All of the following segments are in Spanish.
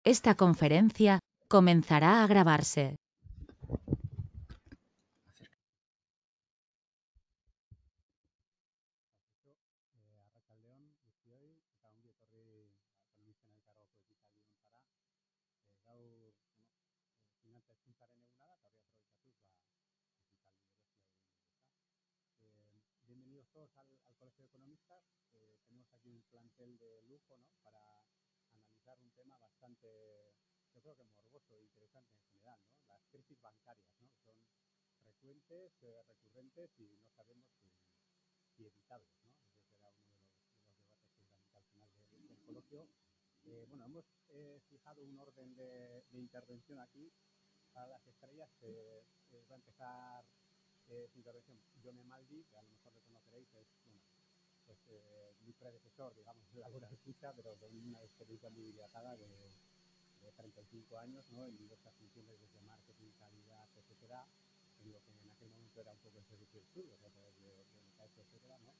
Esta conferencia comenzará a grabarse. Arratsaldeon guztioi eta ongi etorri ekonomisten elkargoko ekitaldi honetara. Gaur, finantza hezkuntzaren eguna da, eta hori aprobetxatuz, ekitaldi berezia egin dugu. Bienvenidos todos al Colegio de Economistas. Tenemos aquí un plantel de lujo, ¿no?, para analizar un tema bastante, yo creo que morboso e interesante en general, ¿no? Las crisis bancarias, ¿no?, que son frecuentes, recurrentes y no sabemos si evitables, ¿no? Ese será uno de los debates seguramente al final del coloquio. Bueno, hemos fijado un orden de intervención aquí para las estrellas. Va a empezar su intervención John Emaldi, que a lo mejor le conoceréis, es, bueno, pues mi predecesor, digamos, en la buena escucha, pero con una experiencia muy dilatada de 35 años, ¿no?, en diversas funciones desde marketing, calidad, etcétera, en lo que en aquel momento era un poco el servicio del sur, a través de MKS, etcétera, ¿no?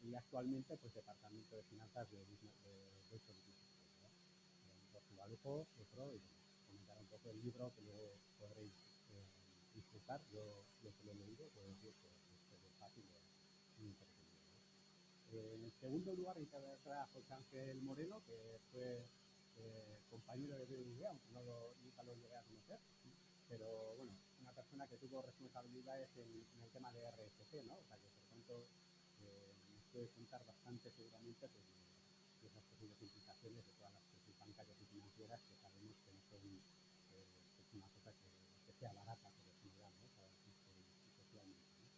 Y actualmente, pues, departamento de finanzas de Deutsche Business, ¿no? Por su lujo, otro, y bueno, comentar un poco el libro que luego podréis disfrutar. Yo lo que lo he leído, puedo decir que es fácil y interesante, ¿no? En segundo lugar, intervendrá José Ángel Moreno, que fue compañero de BBVA, aunque nunca lo llegué a conocer, pero bueno, una persona que tuvo responsabilidades en el tema de RSC, ¿no? O sea que, por tanto, nos puede contar bastante seguramente, pues, de esas posibles implicaciones de todas las crisis bancarias y financieras, que sabemos que no son pues una cosa que sea barata por lo general, ¿no? Para y socialmente, ¿no?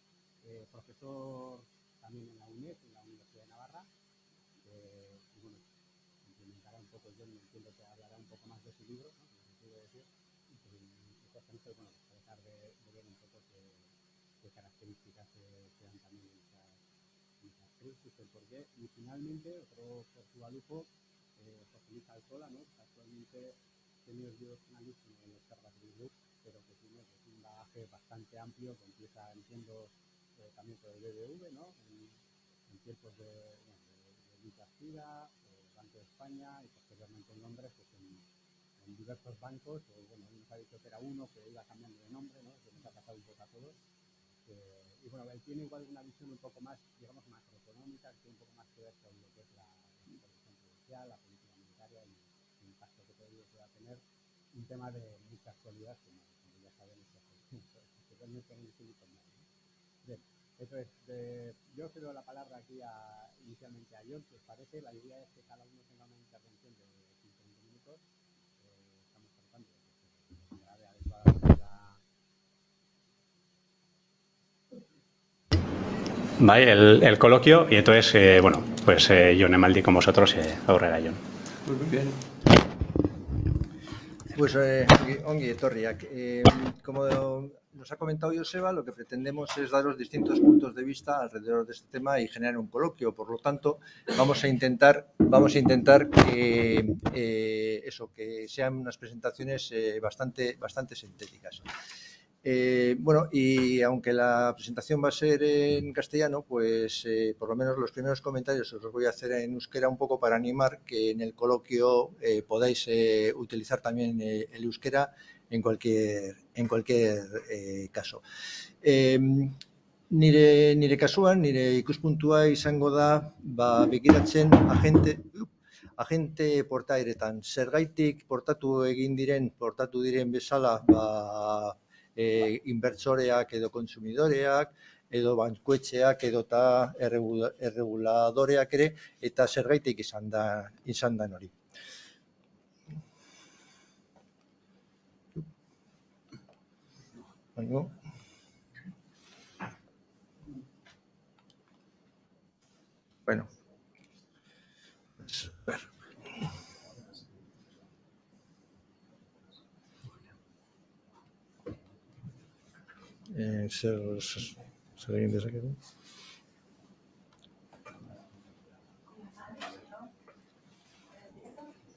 Profesor también en la UNED, en la Universidad de Navarra, y bueno, implementará un poco, yo entiendo que hablará un poco más de su libro, ¿no?, como se puede decir, y justamente, bueno, tratar de ver un poco qué características se dan también en esas crisis, el porqué. Y finalmente, otro Portugalujo, José Luis Alzola, ¿no?, actualmente senior business analyst en el Observatory Group, pero que tiene, pues, un bagaje bastante amplio, que empieza, entiendo, también por el BBV, ¿no?, en tiempos de Luis García, Banco de España, y posteriormente en Londres, pues en diversos bancos. Bueno, él nos ha dicho que era uno, que iba cambiando de nombre, ¿no?, que nos ha pasado un poco a todos. Y bueno, él tiene igual una visión un poco más, digamos, macroeconómica, que tiene un poco más que ver con lo que es la supervisión prudencial, la política monetaria y el impacto que pueda tener un tema de mucha actualidad, como ya sabemos, especialmente en el Silicon Valley, ¿no? Bien, entonces, yo cedo la palabra aquí inicialmente a John, si os parece. La idea es que cada uno tenga una intervención de 15-20 minutos. Estamos tratando de que se grabe adecuadamente Vale, el coloquio, y entonces, bueno, pues John Emaldi con vosotros, aurrera John. Muy bien. Pues ongi etorriak. Como nos ha comentado Joseba, lo que pretendemos es daros distintos puntos de vista alrededor de este tema y generar un coloquio. Por lo tanto, vamos a intentar que sean unas presentaciones bastante sintéticas. Bueno, y aunque la presentación va a ser en castellano, pues por lo menos los primeros comentarios os los voy a hacer en euskera, un poco para animar que en el coloquio podáis utilizar también el euskera en cualquier caso. Nire kasuan, nire ikuspuntua izango da, begiratzen agente portaeretan. Zergaitik portatu diren bezala, inbertsoreak edo kontsumidoreak, edo bankuetxeak edota erreguladoreak ere, eta zergaitik izan da hori. Bueno, zer egin dezakegu?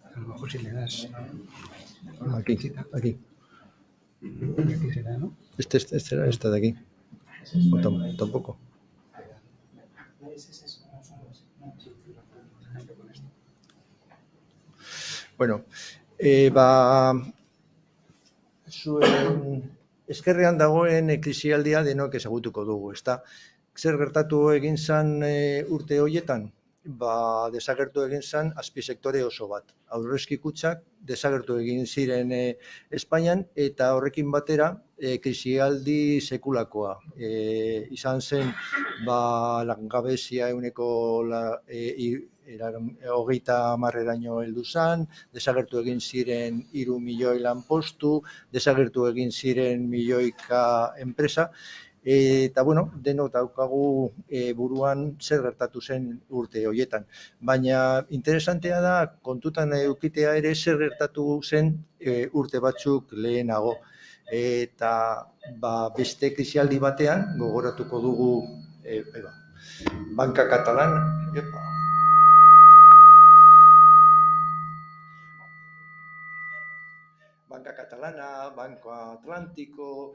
A lo mejor si le das Aquí. Aquí será, ¿no? Esta de aquí. O tampoco. Bueno, Zuen eskerrean dagoen krisialdia denok ezagutuko dugu, ezta? Zer gertatu egin zen urte horietan? Desagertu egin zen azpisektore oso bat. Aurrezki kutxak desagertu egin ziren Espainian eta horrekin batera krisialdi sekulakoa. Izan zen langabezia 30%eraino heldu zen, desagertu egin ziren 3 milioi lanpostu, desagertu egin ziren milioika enpresa, eta denok daukagu buruan zer gertatu zen urte horietan. Baina interesantea da kontutan edukitea ere zer gertatu zen urte batzuk lehenago. Eta beste krisialdi batean gogoratuko dugu Banka Catalana, Banco Atlántico,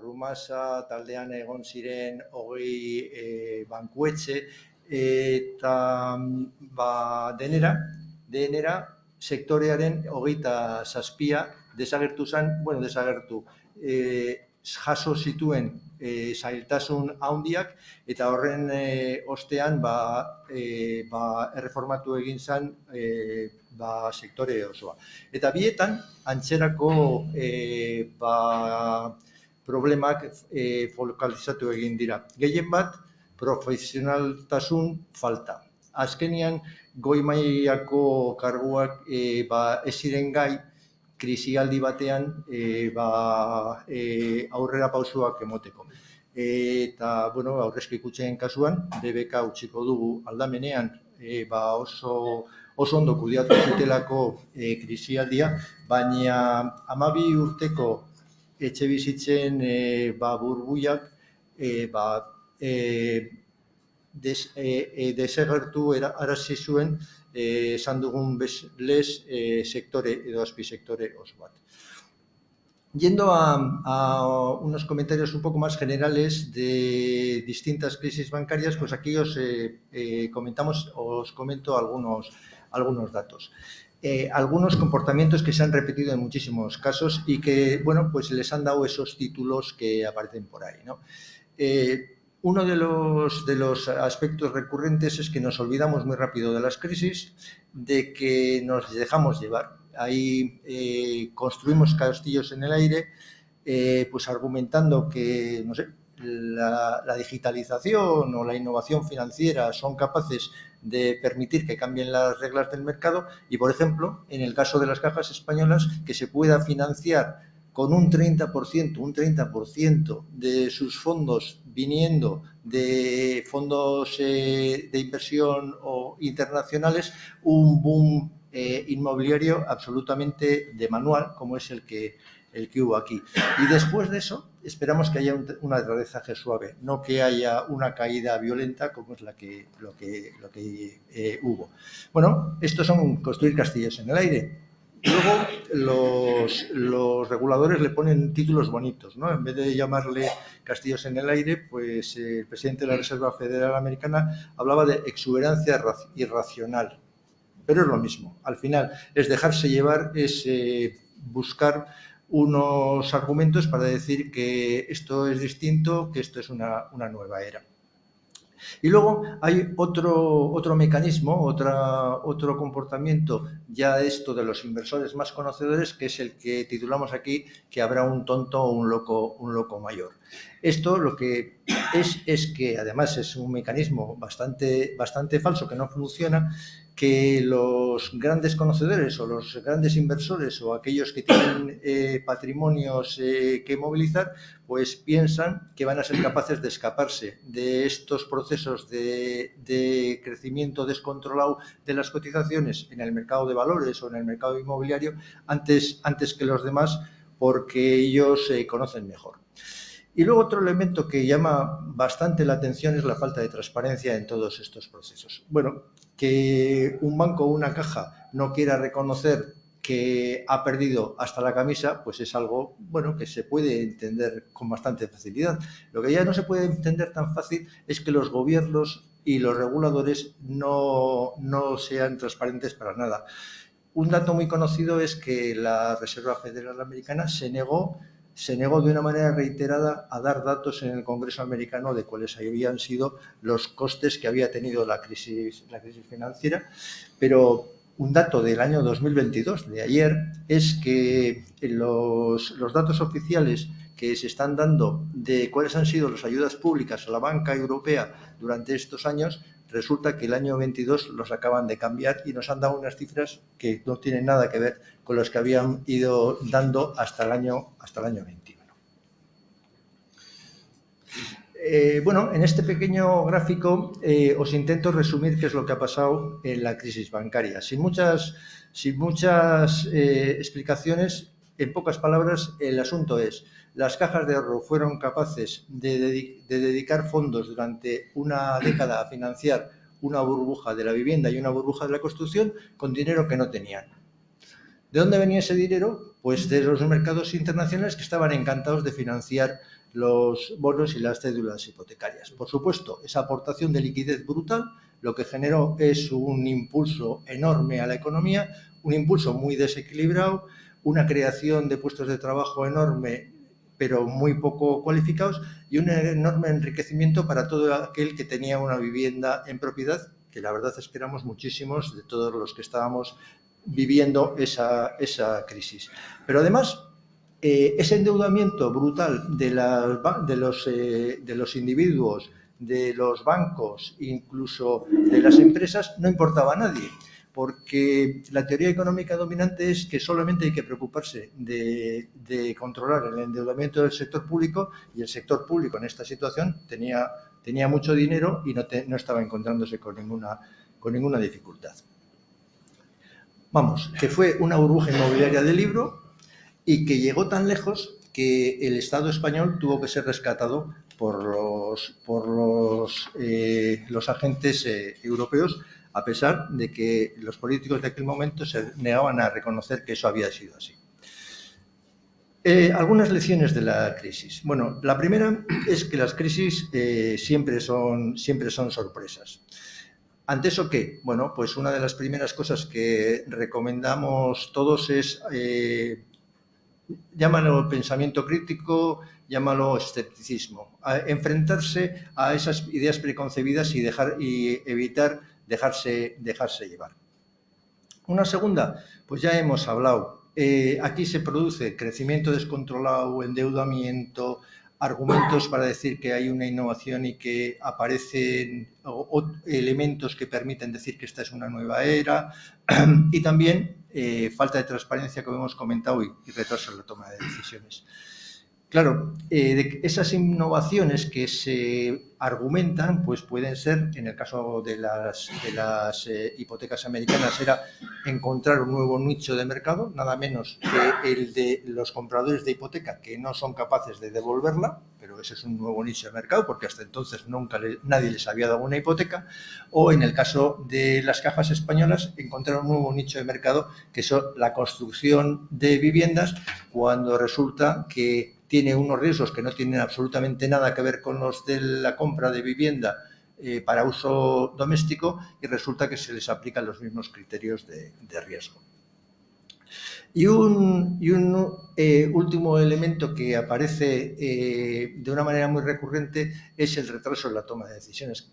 Rumasa taldean egon ziren 20 bankuetxe, eta denera sektorearen 27 desagertu zen, jaso zituen zailtasun handiak, eta horren ostean erreformatu egin zen sektore osoa. Eta bietan antzerako problemak fokalizatu egin dira. Gehien bat, profesionaltasun falta. Azkenian, goi mailako karguak ez ziren gai krisialdi batean aurrera pausoak emoteko. Eta, aurrezki kutxeen kasuan, BBK utziko dugu aldamenean, oso ondo kudeatu zutelako krisialdia, baina 12 urteko etxe bizitzen burbuilak desagertu arazi zuen esan dugun lez sektore edo azpisektore oso bat. Yendo a unos comentarios un poco más generales de distintas crisis bancarias, pues aquí os comento algunos datos. Algunos comportamientos que se han repetido en muchísimos casos y que, pues les han dado esos títulos que aparecen por ahí, ¿no? Uno de los aspectos recurrentes es que nos olvidamos muy rápido de las crisis, de que nos dejamos llevar. Ahí construimos castillos en el aire, pues argumentando que, la digitalización o la innovación financiera son capaces de permitir que cambien las reglas del mercado y, por ejemplo, en el caso de las cajas españolas, que se pueda financiar con un 30% de sus fondos viniendo de fondos de inversión o internacionales, un boom inmobiliario absolutamente de manual, como es el que hubo aquí. Y después de eso, esperamos que haya un aterrizaje suave, no que haya una caída violenta como es lo que hubo. Estos son construir castillos en el aire. Luego, los reguladores le ponen títulos bonitos, ¿no? En vez de llamarle castillos en el aire, pues el presidente de la Reserva Federal Americana hablaba de exuberancia irracional. Pero es lo mismo. Al final, es dejarse llevar, es buscar unos argumentos para decir que esto es distinto, que esto es una nueva era. Y luego hay otro mecanismo, otro comportamiento, ya esto de los inversores más conocedores, que es el que titulamos aquí, que habrá un tonto o un loco mayor. Esto lo que es que además es un mecanismo bastante falso, que no funciona, que los grandes conocedores o los grandes inversores o aquellos que tienen patrimonios que movilizar, pues piensan que van a ser capaces de escaparse de estos procesos de crecimiento descontrolado de las cotizaciones en el mercado de valores o en el mercado inmobiliario antes que los demás, porque ellos conocen mejor. Y luego otro elemento que llama bastante la atención es la falta de transparencia en todos estos procesos. Que un banco o una caja no quiera reconocer que ha perdido hasta la camisa, pues es algo, que se puede entender con bastante facilidad. Lo que ya no se puede entender tan fácil es que los gobiernos y los reguladores no sean transparentes para nada. un dato muy conocido es que la Reserva Federal Americana se negó de una manera reiterada a dar datos en el Congreso americano de cuáles habían sido los costes que había tenido la crisis financiera, pero un dato del año 2022, de ayer, es que los datos oficiales que se están dando de cuáles han sido las ayudas públicas a la banca europea durante estos años, resulta que el año 22 los acaban de cambiar y nos han dado unas cifras que no tienen nada que ver con las que habían ido dando hasta el año 21. Bueno, en este pequeño gráfico os intento resumir qué es lo que ha pasado en la crisis bancaria. Sin muchas explicaciones, en pocas palabras, el asunto es: las cajas de ahorro fueron capaces de dedicar fondos durante una década a financiar una burbuja de la vivienda y una burbuja de la construcción con dinero que no tenían. ¿De dónde venía ese dinero? Pues de los mercados internacionales, que estaban encantados de financiar los bonos y las cédulas hipotecarias. Por supuesto, esa aportación de liquidez brutal lo que generó es un impulso enorme a la economía, un impulso muy desequilibrado, una creación de puestos de trabajo enorme, pero muy poco cualificados, y un enorme enriquecimiento para todo aquel que tenía una vivienda en propiedad, que la verdad es que éramos muchísimos de todos los que estábamos viviendo esa crisis. Pero además, ese endeudamiento brutal de los individuos, de los bancos, incluso de las empresas, no importaba a nadie, porque la teoría económica dominante es que solamente hay que preocuparse de controlar el endeudamiento del sector público, y el sector público en esta situación tenía mucho dinero y no estaba encontrándose con ninguna dificultad. Vamos, que fue una burbuja inmobiliaria de libro y que llegó tan lejos que el Estado español tuvo que ser rescatado por los agentes europeos, a pesar de que los políticos de aquel momento se negaban a reconocer que eso había sido así. Algunas lecciones de la crisis. Bueno, la primera es que las crisis siempre son sorpresas. ¿Ante eso qué? Bueno, pues una de las primeras cosas que recomendamos todos es, llámalo pensamiento crítico, llámalo escepticismo, enfrentarse a esas ideas preconcebidas y evitar dejarse llevar. Una segunda, pues ya hemos hablado, aquí se produce crecimiento descontrolado, endeudamiento, argumentos para decir que hay una innovación y que aparecen elementos que permiten decir que esta es una nueva era, y también falta de transparencia, como hemos comentado, y retraso en la toma de decisiones. Claro, de esas innovaciones que se argumentan, pues pueden ser, en el caso de las hipotecas americanas, era encontrar un nuevo nicho de mercado, nada menos que el de los compradores de hipoteca que no son capaces de devolverla, pero ese es un nuevo nicho de mercado porque hasta entonces nadie les había dado una hipoteca. O en el caso de las cajas españolas, encontrar un nuevo nicho de mercado, que es la construcción de viviendas, cuando resulta que tiene unos riesgos que no tienen absolutamente nada que ver con los de la compra de vivienda para uso doméstico, y resulta que se les aplican los mismos criterios de riesgo. Y un último elemento que aparece de una manera muy recurrente es el retraso en la toma de decisiones.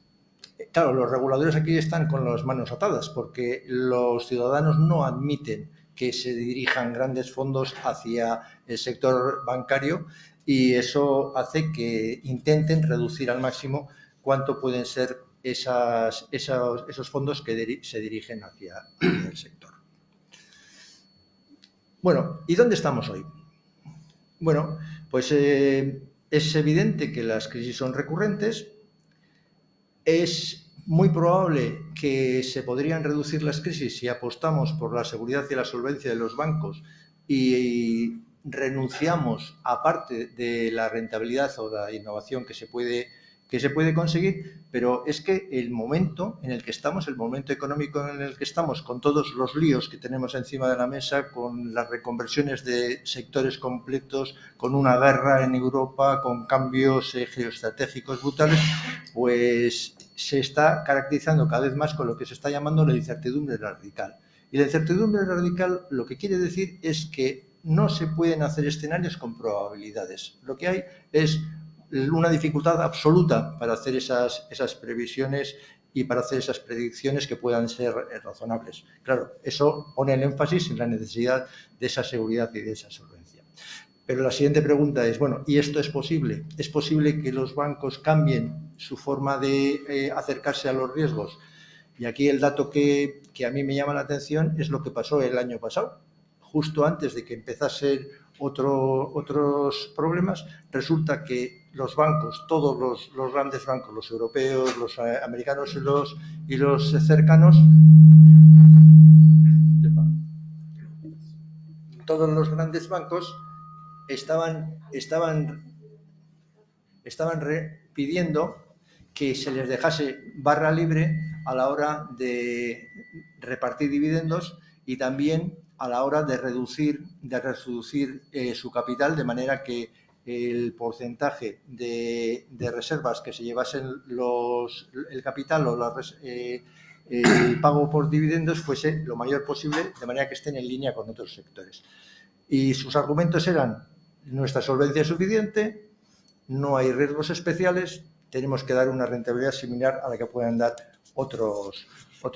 Claro, los reguladores aquí están con las manos atadas porque los ciudadanos no admiten que se dirijan grandes fondos hacia el sector bancario, y eso hace que intenten reducir al máximo cuánto pueden ser esos fondos que se dirigen hacia el sector. Bueno, ¿y dónde estamos hoy? Bueno, pues es evidente que las crisis son recurrentes. Es muy probable que se podrían reducir las crisis si apostamos por la seguridad y la solvencia de los bancos y renunciamos a parte de la rentabilidad o la innovación que se puede conseguir, pero es que el momento en el que estamos, el momento económico en el que estamos, con todos los líos que tenemos encima de la mesa, con las reconversiones de sectores completos, con una guerra en Europa, con cambios geoestratégicos brutales, pues se está caracterizando cada vez más con lo que se está llamando la incertidumbre radical. Y la incertidumbre radical lo que quiere decir es que no se pueden hacer escenarios con probabilidades. Lo que hay es una dificultad absoluta para hacer esas previsiones y para hacer esas predicciones que puedan ser razonables. Claro, eso pone el énfasis en la necesidad de esa seguridad y de esa solvencia. Pero la siguiente pregunta es, bueno, ¿y esto es posible? ¿Es posible que los bancos cambien su forma de acercarse a los riesgos? Y aquí el dato que a mí me llama la atención es lo que pasó el año pasado. Justo antes de que empezasen otros problemas, resulta que los bancos, todos los grandes bancos, los europeos, los americanos y los cercanos, todos los grandes bancos estaban pidiendo que se les dejase barra libre a la hora de repartir dividendos y también a la hora de reducir su capital, de manera que el porcentaje de reservas que se llevasen el capital o el pago por dividendos fuese lo mayor posible, de manera que estén en línea con otros sectores. Y sus argumentos eran: nuestra solvencia es suficiente, no hay riesgos especiales, tenemos que dar una rentabilidad similar a la que puedan dar otros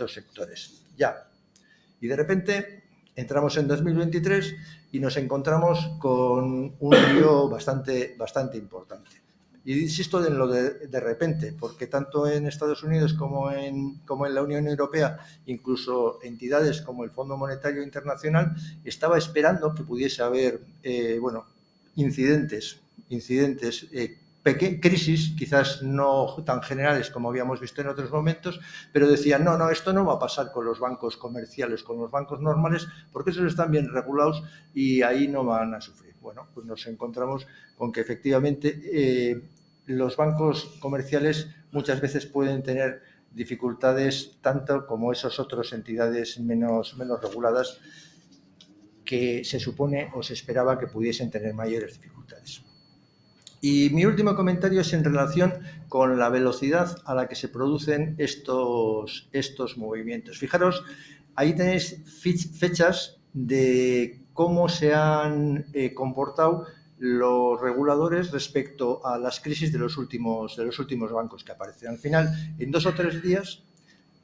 sectores. Ya. Y de repente entramos en 2023 y nos encontramos con un lío bastante importante. Y insisto en lo de repente, porque tanto en Estados Unidos como en la Unión Europea, incluso entidades como el Fondo Monetario Internacional, estaba esperando que pudiese haber incidentes, crisis, quizás no tan generales como habíamos visto en otros momentos, pero decían, no, esto no va a pasar con los bancos comerciales, con los bancos normales, porque esos están bien regulados y ahí no van a sufrir. Bueno, pues nos encontramos con que efectivamente los bancos comerciales muchas veces pueden tener dificultades tanto como esas otras entidades menos reguladas que se supone o se esperaba que pudiesen tener mayores dificultades. Y mi último comentario es en relación con la velocidad a la que se producen estos movimientos. Fijaros, ahí tenéis fechas de cómo se han comportado los reguladores respecto a las crisis de los últimos bancos que aparecen. Al final, en 2 o 3 días,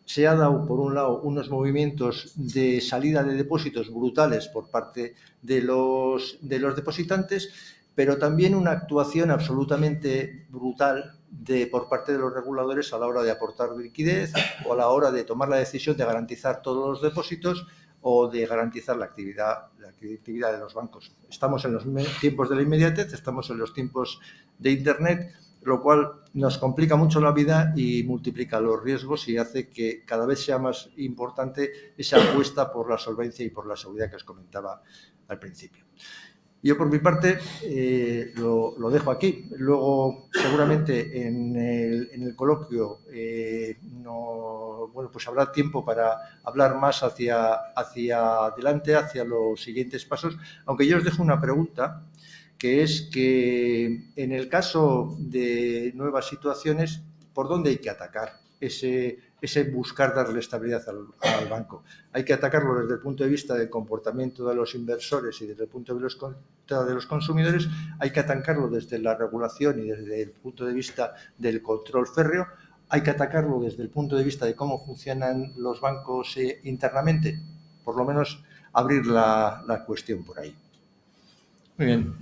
se ha dado, por un lado, unos movimientos de salida de depósitos brutales por parte de los depositantes, pero también una actuación absolutamente brutal por parte de los reguladores a la hora de aportar liquidez o a la hora de tomar la decisión de garantizar todos los depósitos o de garantizar la actividad de los bancos. Estamos en los tiempos de la inmediatez, estamos en los tiempos de Internet, lo cual nos complica mucho la vida y multiplica los riesgos y hace que cada vez sea más importante esa apuesta por la solvencia y por la seguridad que os comentaba al principio. Yo, por mi parte, lo dejo aquí. Luego, seguramente, en el coloquio pues habrá tiempo para hablar más hacia adelante, hacia los siguientes pasos. Aunque yo os dejo una pregunta, que es que en el caso de nuevas situaciones, ¿por dónde hay que atacar ese buscar darle estabilidad al banco? Hay que atacarlo desde el punto de vista del comportamiento de los inversores y desde el punto de vista de los consumidores. Hay que atacarlo desde la regulación y desde el punto de vista del control férreo. Hay que atacarlo desde el punto de vista de cómo funcionan los bancos internamente. Por lo menos abrir la cuestión por ahí. Muy bien.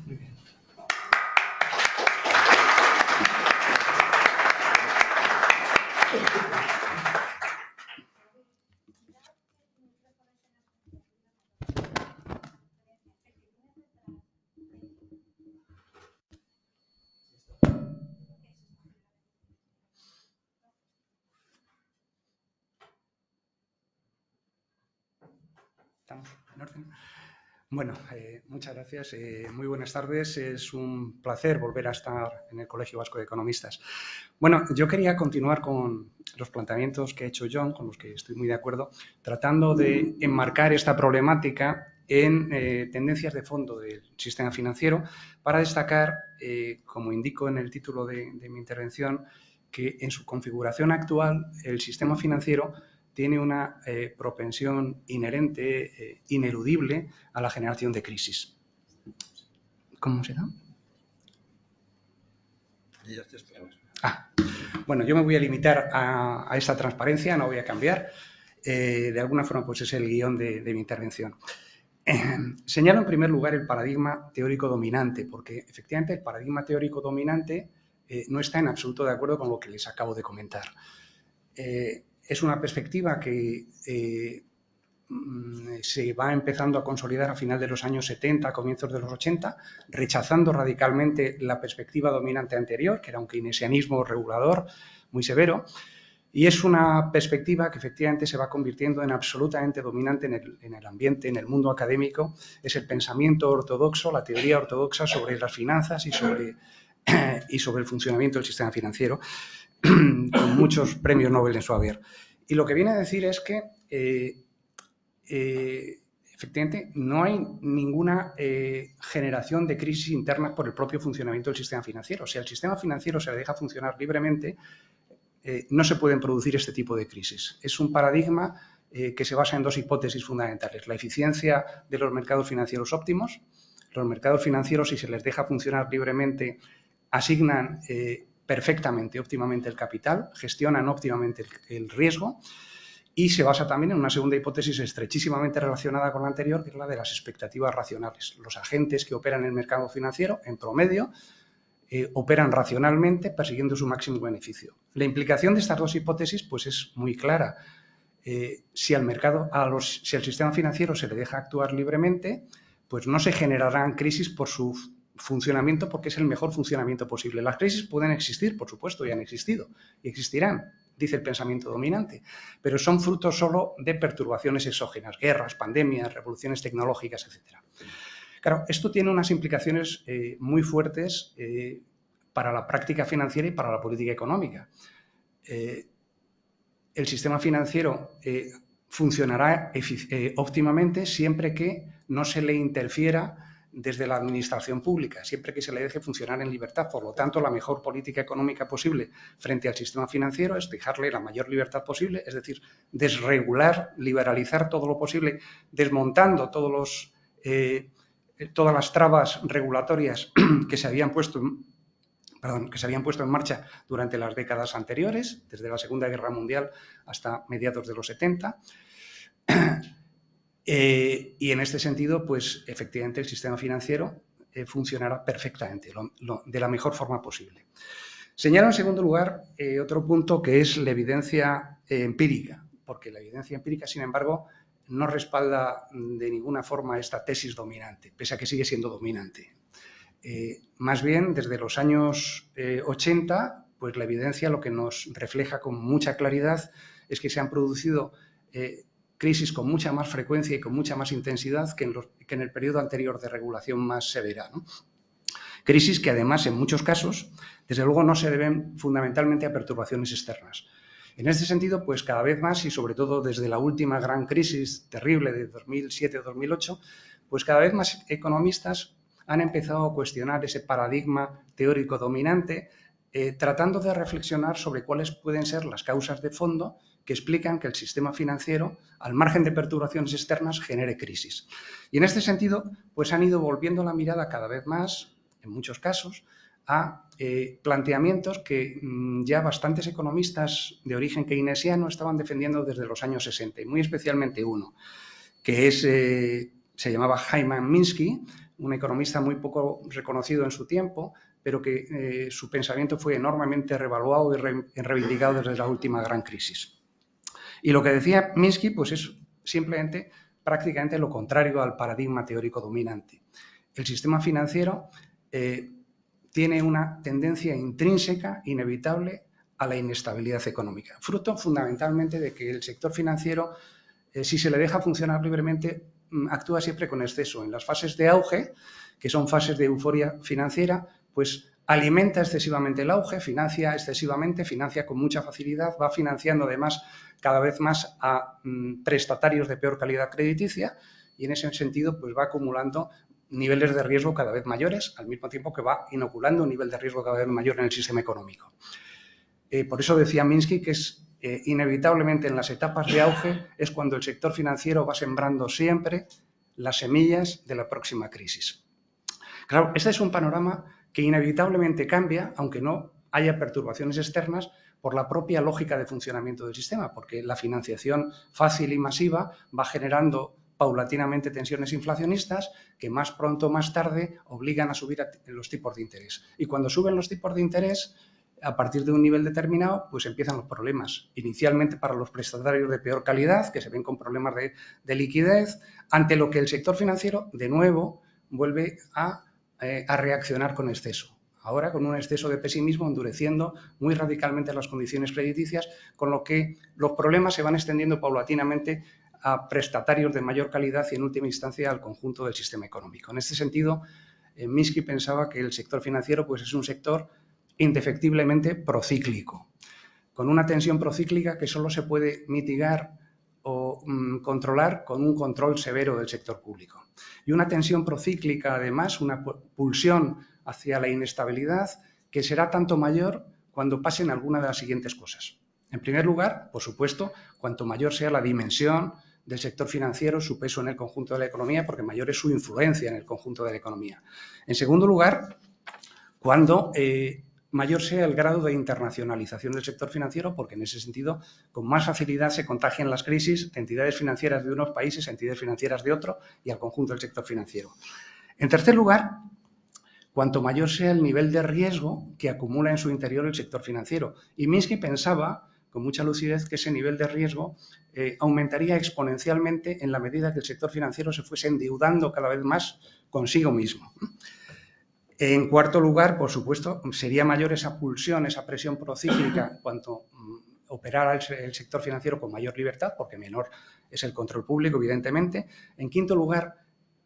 ¿Estamos en orden? Bueno, muchas gracias. Muy buenas tardes. Es un placer volver a estar en el Colegio Vasco de Economistas. Bueno, yo quería continuar con los planteamientos que ha hecho John, con los que estoy muy de acuerdo, tratando de enmarcar esta problemática en tendencias de fondo del sistema financiero para destacar, como indico en el título de mi intervención, que en su configuración actual el sistema financiero tiene una propensión inherente, ineludible, a la generación de crisis. ¿Cómo se da? Bueno, yo me voy a limitar a esta transparencia, no voy a cambiar. De alguna forma, pues es el guión de mi intervención. Señalo en primer lugar el paradigma teórico dominante, porque efectivamente el paradigma teórico dominante no está en absoluto de acuerdo con lo que les acabo de comentar. Es una perspectiva que se va empezando a consolidar a final de los años 70, a comienzos de los 80, rechazando radicalmente la perspectiva dominante anterior, que era un keynesianismo regulador muy severo, y es una perspectiva que efectivamente se va convirtiendo en absolutamente dominante en el ambiente, en el mundo académico. Es el pensamiento ortodoxo, la teoría ortodoxa sobre las finanzas y sobre el funcionamiento del sistema financiero, con muchos premios Nobel en su haber. Y lo que viene a decir es que efectivamente no hay ninguna generación de crisis internas por el propio funcionamiento del sistema financiero. Si al sistema financiero se le deja funcionar libremente, no se pueden producir este tipo de crisis. Es un paradigma que se basa en dos hipótesis fundamentales. La eficiencia de los mercados financieros óptimos. Los mercados financieros, si se les deja funcionar libremente, asignan perfectamente, óptimamente el capital, gestionan óptimamente el riesgo. Y se basa también en una segunda hipótesis estrechísimamente relacionada con la anterior, que es la de las expectativas racionales. Los agentes que operan en el mercado financiero, en promedio, operan racionalmente persiguiendo su máximo beneficio. La implicación de estas dos hipótesis pues, es muy clara. Si al sistema financiero se le deja actuar libremente, pues no se generarán crisis por su funcionamiento porque es el mejor funcionamiento posible. Las crisis pueden existir, por supuesto, y han existido, y existirán, dice el pensamiento dominante, pero son frutos solo de perturbaciones exógenas, guerras, pandemias, revoluciones tecnológicas, etc. Claro, esto tiene unas implicaciones muy fuertes para la práctica financiera y para la política económica. El sistema financiero funcionará óptimamente siempre que no se le interfiera desde la administración pública, siempre que se le deje funcionar en libertad. Por lo tanto, la mejor política económica posible frente al sistema financiero es dejarle la mayor libertad posible, es decir, desregular, liberalizar todo lo posible, desmontando todas las trabas regulatorias que se habían puesto en marcha durante las décadas anteriores, desde la Segunda Guerra Mundial hasta mediados de los 70. Y en este sentido, pues efectivamente el sistema financiero funcionará perfectamente, de la mejor forma posible. Señalo en segundo lugar otro punto que es la evidencia empírica, porque la evidencia empírica, sin embargo, no respalda de ninguna forma esta tesis dominante, pese a que sigue siendo dominante. Más bien, desde los años 80, pues la evidencia lo que nos refleja con mucha claridad es que se han producido crisis con mucha más frecuencia y con mucha más intensidad que en el periodo anterior de regulación más severa, ¿no? Crisis que además, en muchos casos, desde luego no se deben fundamentalmente a perturbaciones externas. En este sentido, pues cada vez más, y sobre todo desde la última gran crisis terrible de 2007-2008, pues cada vez más economistas han empezado a cuestionar ese paradigma teórico dominante, tratando de reflexionar sobre cuáles pueden ser las causas de fondo que explican que el sistema financiero, al margen de perturbaciones externas, genere crisis. Y en este sentido, pues han ido volviendo la mirada cada vez más, en muchos casos, a planteamientos que ya bastantes economistas de origen keynesiano estaban defendiendo desde los años 60, y muy especialmente uno, que se llamaba Hyman Minsky, un economista muy poco reconocido en su tiempo, pero que su pensamiento fue enormemente revaluado y reivindicado desde la última gran crisis. Y lo que decía Minsky pues es simplemente prácticamente lo contrario al paradigma teórico dominante. El sistema financiero tiene una tendencia intrínseca, inevitable, a la inestabilidad económica, fruto fundamentalmente de que el sector financiero, si se le deja funcionar libremente, actúa siempre con exceso. En las fases de auge, que son fases de euforia financiera, pues alimenta excesivamente el auge, financia excesivamente, financia con mucha facilidad, va financiando además cada vez más a prestatarios de peor calidad crediticia y en ese sentido pues va acumulando niveles de riesgo cada vez mayores, al mismo tiempo que va inoculando un nivel de riesgo cada vez mayor en el sistema económico. Por eso decía Minsky que es inevitablemente en las etapas de auge es cuando el sector financiero va sembrando siempre las semillas de la próxima crisis. Claro, este es un panorama que inevitablemente cambia, aunque no haya perturbaciones externas, por la propia lógica de funcionamiento del sistema, porque la financiación fácil y masiva va generando paulatinamente tensiones inflacionistas que más pronto o más tarde obligan a subir los tipos de interés. Y cuando suben los tipos de interés, a partir de un nivel determinado, pues empiezan los problemas. Inicialmente para los prestatarios de peor calidad, que se ven con problemas de liquidez, ante lo que el sector financiero, de nuevo, vuelve a reaccionar con exceso. Ahora con un exceso de pesimismo, endureciendo muy radicalmente las condiciones crediticias, con lo que los problemas se van extendiendo paulatinamente a prestatarios de mayor calidad y, en última instancia, al conjunto del sistema económico. En este sentido, Minsky pensaba que el sector financiero pues, es un sector indefectiblemente procíclico, con una tensión procíclica que solo se puede mitigar o controlar con un control severo del sector público. Y una tensión procíclica, además, una pulsión hacia la inestabilidad que será tanto mayor cuando pasen alguna de las siguientes cosas. En primer lugar, por supuesto, cuanto mayor sea la dimensión del sector financiero, su peso en el conjunto de la economía, porque mayor es su influencia en el conjunto de la economía. En segundo lugar, cuando mayor sea el grado de internacionalización del sector financiero, porque en ese sentido con más facilidad se contagian las crisis de entidades financieras de unos países a entidades financieras de otro y al conjunto del sector financiero. En tercer lugar, cuanto mayor sea el nivel de riesgo que acumula en su interior el sector financiero. Y Minsky pensaba con mucha lucidez que ese nivel de riesgo aumentaría exponencialmente en la medida que el sector financiero se fuese endeudando cada vez más consigo mismo. En cuarto lugar, por supuesto, sería mayor esa pulsión, esa presión procíclica cuanto operara el sector financiero con mayor libertad, porque menor es el control público, evidentemente. En quinto lugar,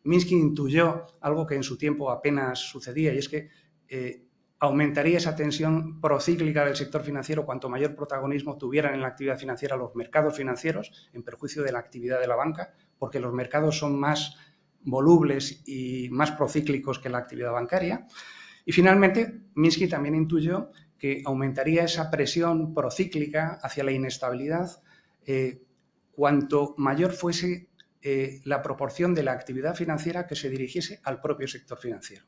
Minsky intuyó algo que en su tiempo apenas sucedía, y es que aumentaría esa tensión procíclica del sector financiero cuanto mayor protagonismo tuvieran en la actividad financiera los mercados financieros, en perjuicio de la actividad de la banca, porque los mercados son más volubles y más procíclicos que la actividad bancaria. Y finalmente, Minsky también intuyó que aumentaría esa presión procíclica hacia la inestabilidad cuanto mayor fuese la proporción de la actividad financiera que se dirigiese al propio sector financiero,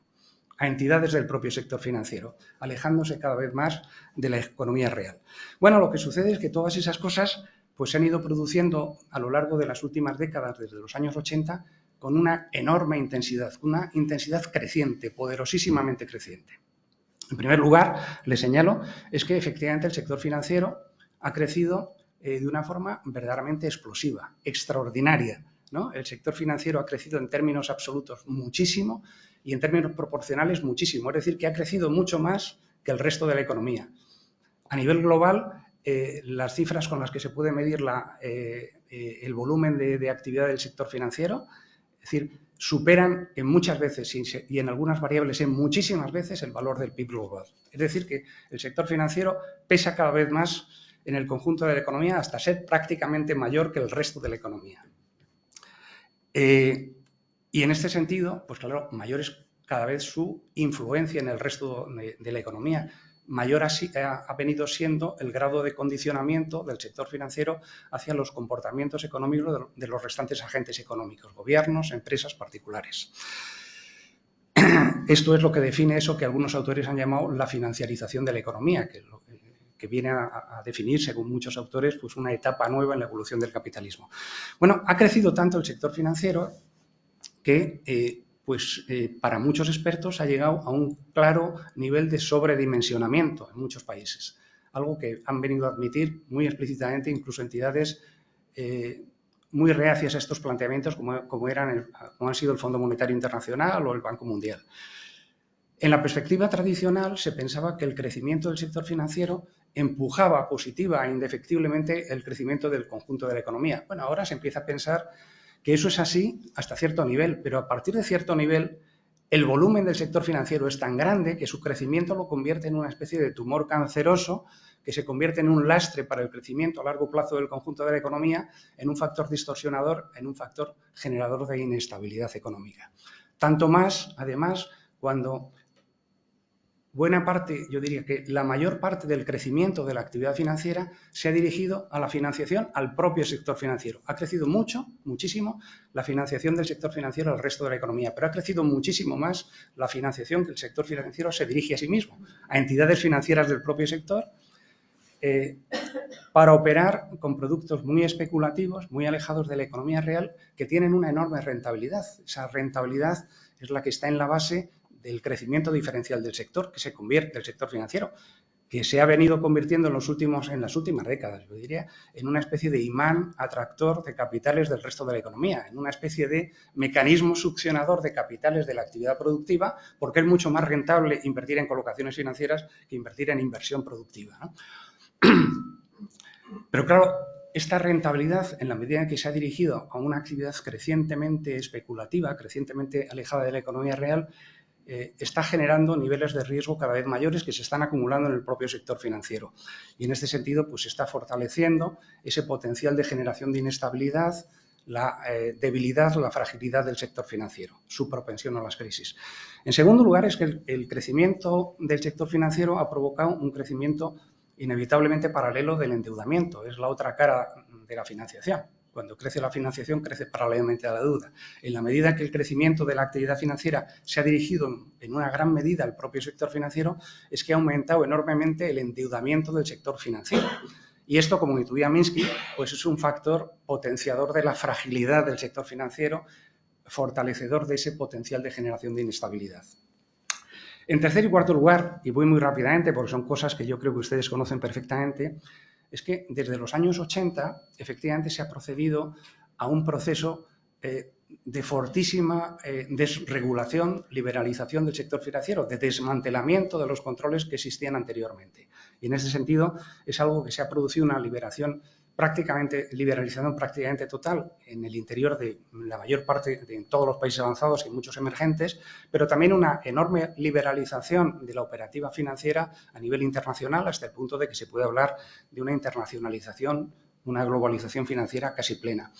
a entidades del propio sector financiero, alejándose cada vez más de la economía real. Bueno, lo que sucede es que todas esas cosas pues, se han ido produciendo a lo largo de las últimas décadas, desde los años 80, con una enorme intensidad, una intensidad creciente, poderosísimamente creciente. En primer lugar, le señalo, es que efectivamente el sector financiero ha crecido de una forma verdaderamente explosiva, extraordinaria, ¿no? El sector financiero ha crecido en términos absolutos muchísimo y en términos proporcionales muchísimo, es decir, que ha crecido mucho más que el resto de la economía. A nivel global, las cifras con las que se puede medir el volumen de actividad del sector financiero, es decir, superan en muchas veces y en algunas variables en muchísimas veces el valor del PIB global. Es decir, que el sector financiero pesa cada vez más en el conjunto de la economía hasta ser prácticamente mayor que el resto de la economía. Y en este sentido, pues claro, mayor es cada vez su influencia en el resto de la economía. Mayor ha venido siendo el grado de condicionamiento del sector financiero hacia los comportamientos económicos de los restantes agentes económicos, gobiernos, empresas, particulares. Esto es lo que define eso que algunos autores han llamado la financiarización de la economía, que viene a definir, según muchos autores, pues una etapa nueva en la evolución del capitalismo. Bueno, ha crecido tanto el sector financiero que para muchos expertos ha llegado a un claro nivel de sobredimensionamiento en muchos países, algo que han venido a admitir muy explícitamente incluso entidades muy reacias a estos planteamientos como han sido el Fondo Monetario Internacional o el Banco Mundial. En la perspectiva tradicional se pensaba que el crecimiento del sector financiero empujaba positiva e indefectiblemente el crecimiento del conjunto de la economía. Bueno, ahora se empieza a pensar que eso es así hasta cierto nivel, pero a partir de cierto nivel el volumen del sector financiero es tan grande que su crecimiento lo convierte en una especie de tumor canceroso que se convierte en un lastre para el crecimiento a largo plazo del conjunto de la economía, en un factor distorsionador, en un factor generador de inestabilidad económica. Tanto más, además, cuando buena parte, yo diría que la mayor parte del crecimiento de la actividad financiera se ha dirigido a la financiación al propio sector financiero. Ha crecido mucho, muchísimo, la financiación del sector financiero al resto de la economía, pero ha crecido muchísimo más la financiación que el sector financiero se dirige a sí mismo, a entidades financieras del propio sector, para operar con productos muy especulativos, muy alejados de la economía real, que tienen una enorme rentabilidad. Esa rentabilidad es la que está en la base del crecimiento diferencial del sector, del sector financiero, que se ha venido convirtiendo en las últimas décadas, yo diría, en una especie de imán atractor de capitales del resto de la economía, en una especie de mecanismo succionador de capitales de la actividad productiva, porque es mucho más rentable invertir en colocaciones financieras que invertir en inversión productiva, ¿no? Pero claro, esta rentabilidad, en la medida en que se ha dirigido a una actividad crecientemente especulativa, crecientemente alejada de la economía real, está generando niveles de riesgo cada vez mayores que se están acumulando en el propio sector financiero. Y en este sentido, pues se está fortaleciendo ese potencial de generación de inestabilidad, la debilidad, la fragilidad del sector financiero, su propensión a las crisis. En segundo lugar, es que el crecimiento del sector financiero ha provocado un crecimiento inevitablemente paralelo del endeudamiento. Es la otra cara de la financiación. Cuando crece la financiación, crece paralelamente a la deuda. En la medida que el crecimiento de la actividad financiera se ha dirigido en una gran medida al propio sector financiero, es que ha aumentado enormemente el endeudamiento del sector financiero. Y esto, como intuía Minsky, pues es un factor potenciador de la fragilidad del sector financiero, fortalecedor de ese potencial de generación de inestabilidad. En tercer y cuarto lugar, y voy muy rápidamente porque son cosas que yo creo que ustedes conocen perfectamente, es que desde los años 80 efectivamente se ha procedido a un proceso de fortísima desregulación, liberalización del sector financiero, de desmantelamiento de los controles que existían anteriormente. Y en ese sentido es algo que se ha producido una liberalización prácticamente total en el interior de la mayor parte de todos los países avanzados y muchos emergentes, pero también una enorme liberalización de la operativa financiera a nivel internacional, hasta el punto de que se puede hablar de una internacionalización, una globalización financiera casi plena.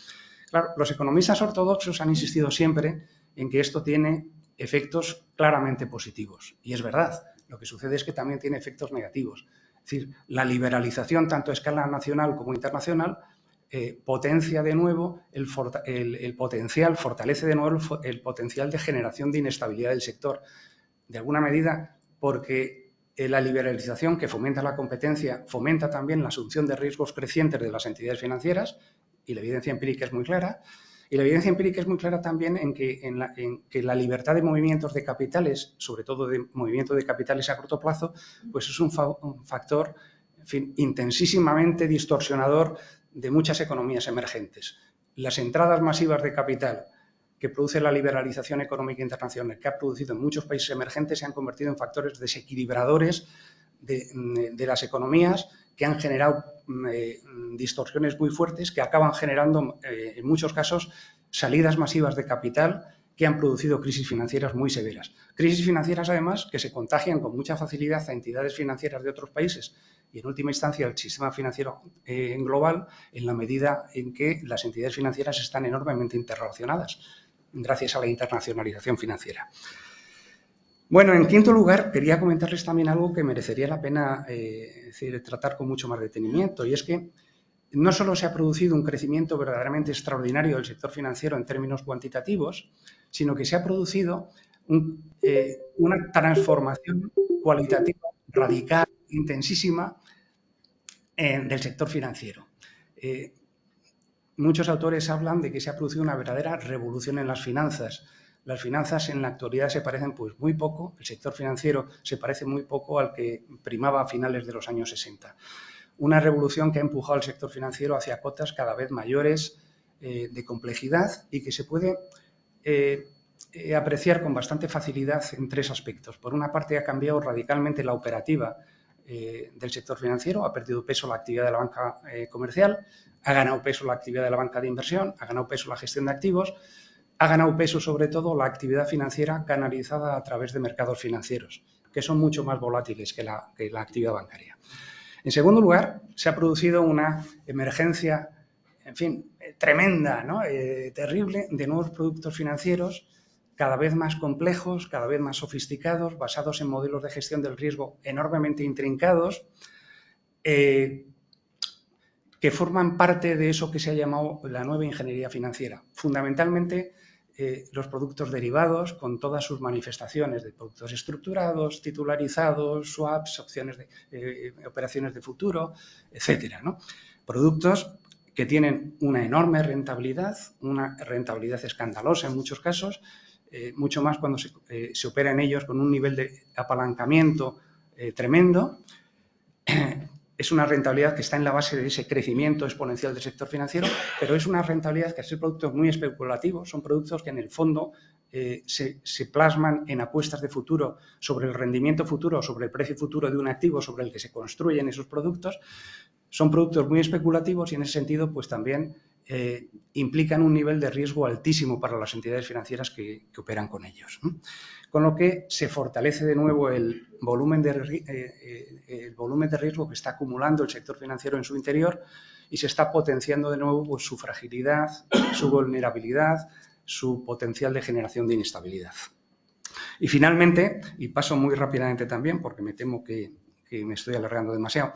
Claro, los economistas ortodoxos han insistido siempre en que esto tiene efectos claramente positivos, y es verdad. Lo que sucede es que también tiene efectos negativos. Es decir, la liberalización, tanto a escala nacional como internacional, potencia de nuevo fortalece de nuevo el potencial de generación de inestabilidad del sector. De alguna medida, porque la liberalización que fomenta la competencia fomenta también la asunción de riesgos crecientes de las entidades financieras, y la evidencia empírica es muy clara. Y la evidencia empírica es muy clara también en que la libertad de movimientos de capitales, sobre todo de movimiento de capitales a corto plazo, pues es un factor, en fin, intensísimamente distorsionador de muchas economías emergentes. Las entradas masivas de capital que produce la liberalización económica internacional, que ha producido en muchos países emergentes, se han convertido en factores desequilibradores de las economías, que han generado distorsiones muy fuertes, que acaban generando, en muchos casos, salidas masivas de capital que han producido crisis financieras muy severas. Crisis financieras, además, que se contagian con mucha facilidad a entidades financieras de otros países y, en última instancia, al sistema financiero global, en la medida en que las entidades financieras están enormemente interrelacionadas gracias a la internacionalización financiera. Bueno, en quinto lugar, quería comentarles también algo que merecería la pena tratar con mucho más detenimiento, y es que no solo se ha producido un crecimiento verdaderamente extraordinario del sector financiero en términos cuantitativos, sino que se ha producido una transformación cualitativa radical, intensísima, del sector financiero. Muchos autores hablan de que se ha producido una verdadera revolución en las finanzas. Las finanzas en la actualidad se parecen pues muy poco, el sector financiero se parece muy poco al que primaba a finales de los años 60. Una revolución que ha empujado al sector financiero hacia cotas cada vez mayores de complejidad y que se puede apreciar con bastante facilidad en tres aspectos. Por una parte, ha cambiado radicalmente la operativa del sector financiero, ha perdido peso la actividad de la banca comercial, ha ganado peso la actividad de la banca de inversión, ha ganado peso la gestión de activos, ha ganado peso sobre todo la actividad financiera canalizada a través de mercados financieros, que son mucho más volátiles que la actividad bancaria. En segundo lugar, se ha producido una emergencia, en fin, tremenda, ¿no? Terrible, de nuevos productos financieros, cada vez más complejos, cada vez más sofisticados, basados en modelos de gestión del riesgo enormemente intrincados, que forman parte de eso que se ha llamado la nueva ingeniería financiera. Fundamentalmente, los productos derivados con todas sus manifestaciones de productos estructurados, titularizados, swaps, operaciones de futuro, etcétera, ¿no? Productos que tienen una enorme rentabilidad, una rentabilidad escandalosa en muchos casos, mucho más cuando se opera en ellos con un nivel de apalancamiento tremendo. Es una rentabilidad que está en la base de ese crecimiento exponencial del sector financiero, pero es una rentabilidad que, al ser productos muy especulativos, son productos que en el fondo se plasman en apuestas de futuro sobre el rendimiento futuro, sobre el precio futuro de un activo sobre el que se construyen esos productos. Son productos muy especulativos y, en ese sentido, pues también implican un nivel de riesgo altísimo para las entidades financieras que operan con ellos, ¿no? Con lo que se fortalece de nuevo el volumen de riesgo que está acumulando el sector financiero en su interior y se está potenciando de nuevo pues, su fragilidad, su vulnerabilidad, su potencial de generación de inestabilidad. Y finalmente, y paso muy rápidamente también porque me temo que me estoy alargando demasiado,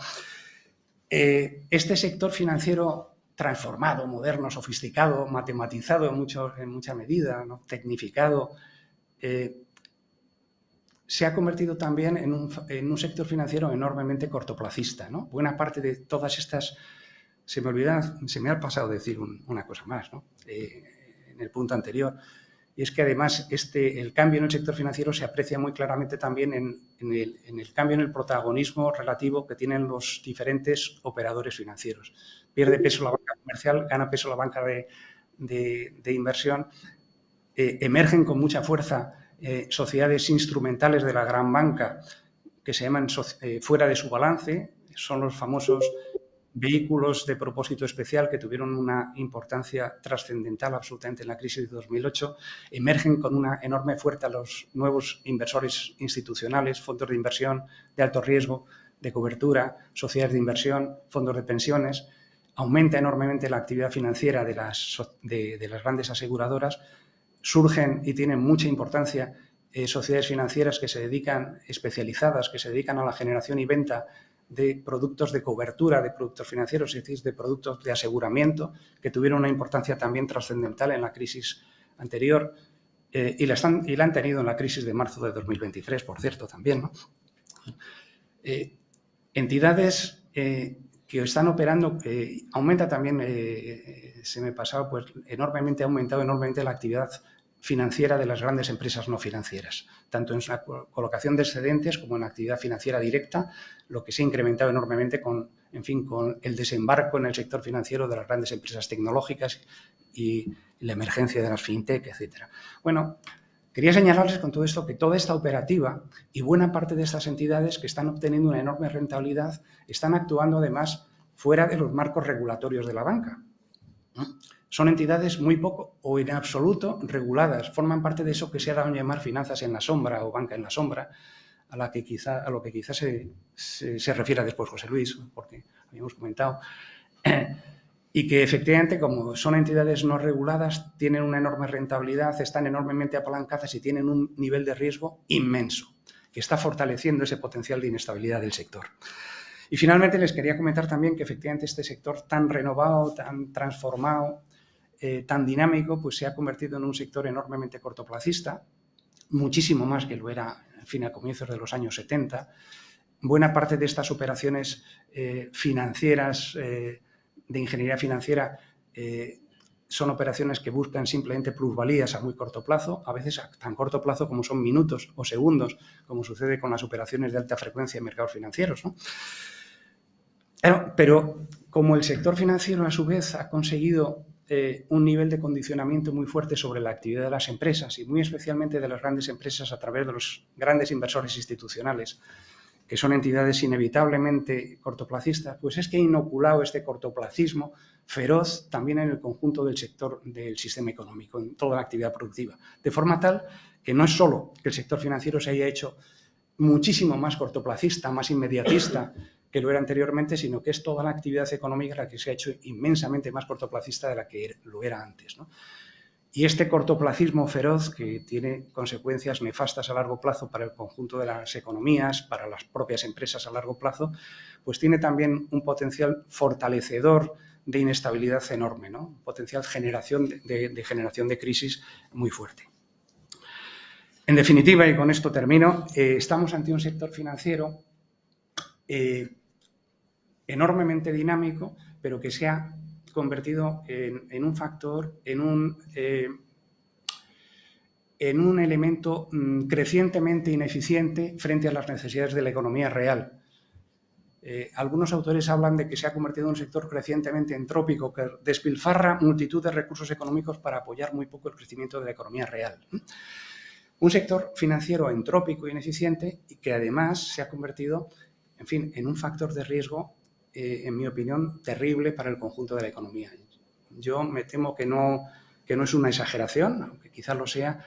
este sector financiero transformado, moderno, sofisticado, matematizado en mucha medida, ¿no? Tecnificado, se ha convertido también en un sector financiero enormemente cortoplacista, ¿no? Buena parte de todas estas... Se me ha pasado decir una cosa más, ¿no? En el punto anterior. Y es que además el cambio en el sector financiero se aprecia muy claramente también en el cambio en el protagonismo relativo que tienen los diferentes operadores financieros. Pierde peso la banca comercial, gana peso la banca de inversión, emergen con mucha fuerza sociedades instrumentales de la gran banca que se llaman fuera de su balance, son los famosos vehículos de propósito especial que tuvieron una importancia trascendental absolutamente en la crisis de 2008, emergen con una enorme fuerza los nuevos inversores institucionales, fondos de inversión de alto riesgo, de cobertura, sociedades de inversión, fondos de pensiones, aumenta enormemente la actividad financiera de las grandes aseguradoras, surgen y tienen mucha importancia sociedades financieras que se dedican, especializadas, que se dedican a la generación y venta de productos de cobertura, de productos financieros, es decir, de productos de aseguramiento, que tuvieron una importancia también trascendental en la crisis anterior y la han tenido en la crisis de marzo de 2023, por cierto, también, ¿no? Entidades que están operando, aumenta también, se me pasaba, pues enormemente, ha aumentado enormemente la actividad financiera de las grandes empresas no financieras, tanto en la colocación de excedentes como en la actividad financiera directa, lo que se ha incrementado enormemente con el desembarco en el sector financiero de las grandes empresas tecnológicas y la emergencia de las fintech, etcétera. Bueno, quería señalarles con todo esto que toda esta operativa y buena parte de estas entidades que están obteniendo una enorme rentabilidad están actuando además fuera de los marcos regulatorios de la banca, ¿no? Son entidades muy poco o en absoluto reguladas, forman parte de eso que se ha dado a llamar finanzas en la sombra o banca en la sombra, a lo que quizás se refiera después José Luis, porque habíamos comentado, y que efectivamente, como son entidades no reguladas, tienen una enorme rentabilidad, están enormemente apalancadas y tienen un nivel de riesgo inmenso, que está fortaleciendo ese potencial de inestabilidad del sector. Y finalmente les quería comentar también que efectivamente este sector tan renovado, tan transformado, tan dinámico, pues se ha convertido en un sector enormemente cortoplacista, muchísimo más que lo era, en fin, a comienzos de los años 70. Buena parte de estas operaciones financieras, de ingeniería financiera, son operaciones que buscan simplemente plusvalías a muy corto plazo, a veces a tan corto plazo como son minutos o segundos, como sucede con las operaciones de alta frecuencia en mercados financieros, ¿no? Pero como el sector financiero, a su vez, ha conseguido un nivel de condicionamiento muy fuerte sobre la actividad de las empresas y muy especialmente de las grandes empresas a través de los grandes inversores institucionales, que son entidades inevitablemente cortoplacistas, pues es que ha inoculado este cortoplacismo feroz también en el conjunto del sector del sistema económico, en toda la actividad productiva, de forma tal que no es solo que el sector financiero se haya hecho muchísimo más cortoplacista, más inmediatista que lo era anteriormente, sino que es toda la actividad económica la que se ha hecho inmensamente más cortoplacista de la que lo era antes, ¿no? Y este cortoplacismo feroz, que tiene consecuencias nefastas a largo plazo para el conjunto de las economías, para las propias empresas a largo plazo, pues tiene también un potencial fortalecedor de inestabilidad enorme, ¿no? Un potencial de generación de crisis muy fuerte. En definitiva, y con esto termino, estamos ante un sector financiero enormemente dinámico, pero que se ha convertido en un factor, en un elemento crecientemente ineficiente frente a las necesidades de la economía real. Algunos autores hablan de que se ha convertido en un sector crecientemente entrópico que despilfarra multitud de recursos económicos para apoyar muy poco el crecimiento de la economía real. Un sector financiero entrópico e ineficiente y que además se ha convertido, en fin, en un factor de riesgo, en mi opinión, terrible para el conjunto de la economía. Yo me temo que no es una exageración, aunque quizás lo sea,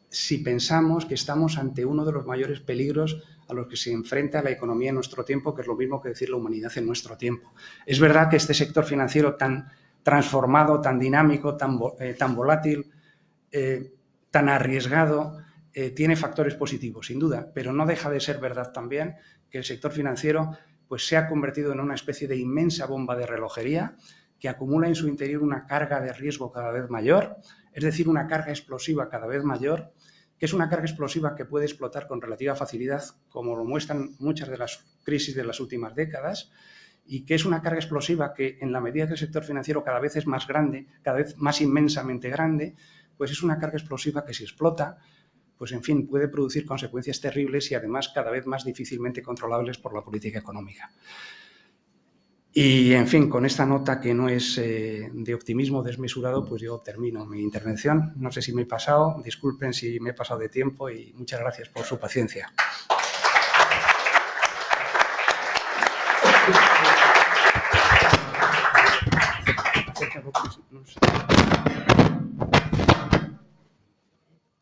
si pensamos que estamos ante uno de los mayores peligros a los que se enfrenta la economía en nuestro tiempo, que es lo mismo que decir la humanidad en nuestro tiempo. Es verdad que este sector financiero tan transformado, tan dinámico, tan volátil, tan arriesgado, tiene factores positivos, sin duda, pero no deja de ser verdad también que el sector financiero pues, se ha convertido en una especie de inmensa bomba de relojería que acumula en su interior una carga de riesgo cada vez mayor, es decir, una carga explosiva cada vez mayor, que es una carga explosiva que puede explotar con relativa facilidad, como lo muestran muchas de las crisis de las últimas décadas, y que es una carga explosiva que, en la medida que el sector financiero cada vez es más grande, cada vez más inmensamente grande, pues es una carga explosiva que si explota, pues en fin, puede producir consecuencias terribles y además cada vez más difícilmente controlables por la política económica. Y, en fin, con esta nota que no es de optimismo desmesurado, pues yo termino mi intervención. No sé si me he pasado, disculpen si me he pasado de tiempo y muchas gracias por su paciencia.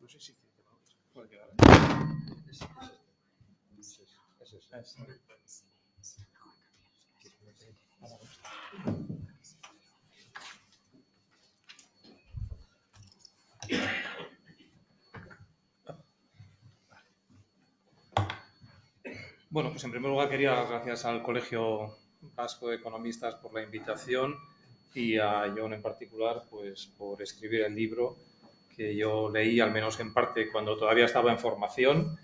No sé si puede quedar. Bueno, pues en primer lugar quería dar gracias al Colegio Vasco de Economistas por la invitación y a Jon en particular pues por escribir el libro que yo leí, al menos en parte, cuando todavía estaba en formación,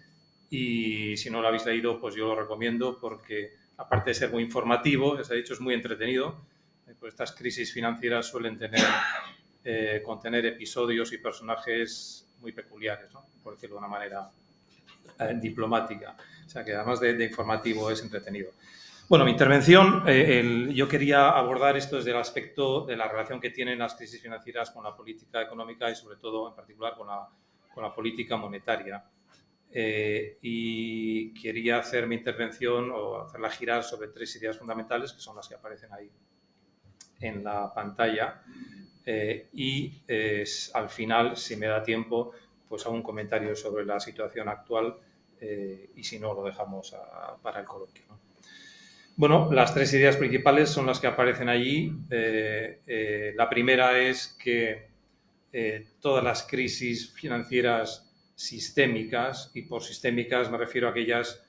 y si no lo habéis leído, pues yo lo recomiendo porque, aparte de ser muy informativo, les he dicho, es muy entretenido, pues estas crisis financieras suelen contener episodios y personajes muy peculiares, ¿no? Por decirlo de una manera diplomática. O sea que además de informativo es entretenido. Bueno, mi intervención, yo quería abordar esto desde el aspecto de la relación que tienen las crisis financieras con la política económica y sobre todo en particular con la política monetaria. Y quería hacer mi intervención o hacerla girar sobre tres ideas fundamentales que son las que aparecen ahí en la pantalla. Al final, si me da tiempo, pues hago un comentario sobre la situación actual y si no, lo dejamos para el coloquio, ¿no? Bueno, las tres ideas principales son las que aparecen allí. La primera es que todas las crisis financieras sistémicas, y por sistémicas me refiero a aquellas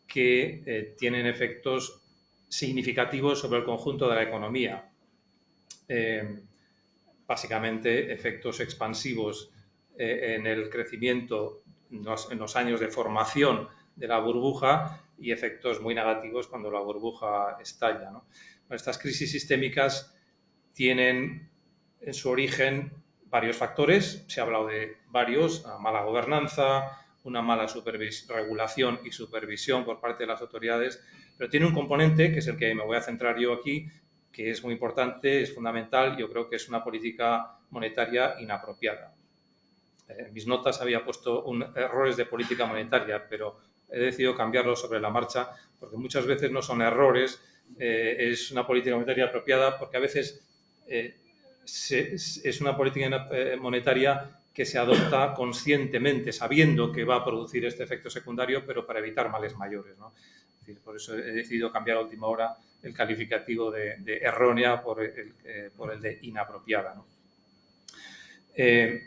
que tienen efectos significativos sobre el conjunto de la economía. Básicamente, efectos expansivos en el crecimiento en los años de formación de la burbuja y efectos muy negativos cuando la burbuja estalla, ¿no? Estas crisis sistémicas tienen en su origen varios factores. Se ha hablado de varios: una mala gobernanza, una mala regulación y supervisión por parte de las autoridades, pero tiene un componente, que es el que me voy a centrar yo aquí, que es muy importante, es fundamental. Yo creo que es una política monetaria inapropiada. En mis notas había puesto errores de política monetaria, pero he decidido cambiarlo sobre la marcha porque muchas veces no son errores, es una política monetaria apropiada porque a veces es una política monetaria que se adopta conscientemente, sabiendo que va a producir este efecto secundario, pero para evitar males mayores, ¿no? Es decir, por eso he decidido cambiar a última hora el calificativo de errónea por el de inapropiada, ¿no?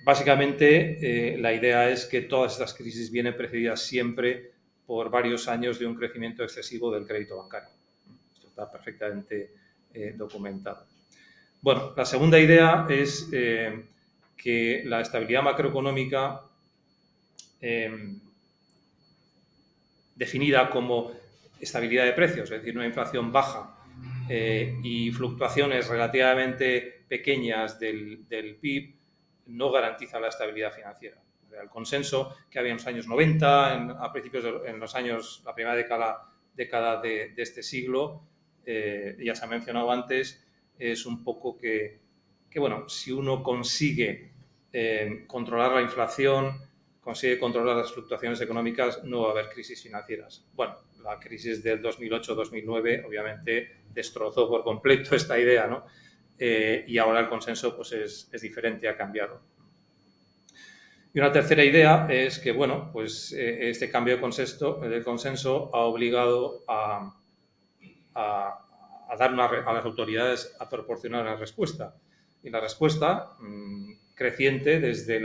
Básicamente, la idea es que todas estas crisis vienen precedidas siempre por varios años de un crecimiento excesivo del crédito bancario. Esto está perfectamente documentado. Bueno, la segunda idea es que la estabilidad macroeconómica, definida como estabilidad de precios, es decir, una inflación baja y fluctuaciones relativamente pequeñas del PIB, no garantiza la estabilidad financiera. El consenso que había en los años 90, a principios en los años, la primera década de este siglo, ya se ha mencionado antes, es un poco que bueno, si uno consigue controlar la inflación, consigue controlar las fluctuaciones económicas, no va a haber crisis financieras. Bueno, la crisis del 2008-2009 obviamente destrozó por completo esta idea, ¿no? Y ahora el consenso pues es diferente, ha cambiado. Y una tercera idea es que, bueno, pues este cambio de consenso ha obligado a dar a las autoridades a proporcionar una respuesta. Y la respuesta creciente desde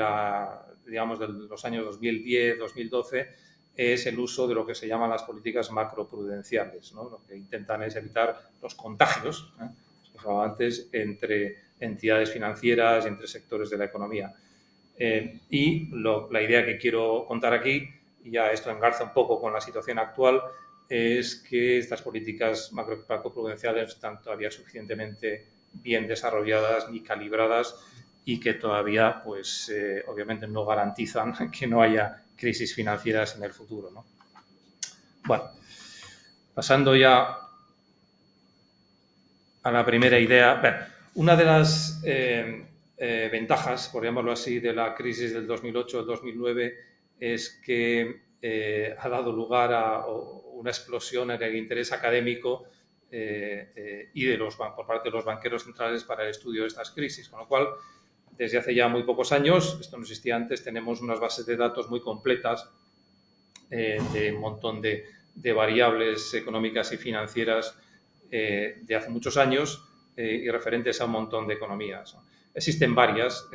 digamos, de los años 2010, 2012, es el uso de lo que se llaman las políticas macroprudenciales, ¿no? Lo que intentan es evitar los contagios, antes, entre entidades financieras y entre sectores de la economía. Y la idea que quiero contar aquí, y ya esto engarza un poco con la situación actual, es que estas políticas macroprudenciales no están todavía suficientemente bien desarrolladas ni calibradas y que todavía, pues, obviamente no garantizan que no haya crisis financieras en el futuro, ¿no? Bueno, pasando ya a la primera idea. Bueno, una de las ventajas, por llamarlo así, de la crisis del 2008-2009 es que ha dado lugar a una explosión en el interés académico y por parte de los banqueros centrales para el estudio de estas crisis, con lo cual, desde hace ya muy pocos años, esto no existía antes, tenemos unas bases de datos muy completas de un montón de variables económicas y financieras de hace muchos años y referentes a un montón de economías, ¿no? Existen varias.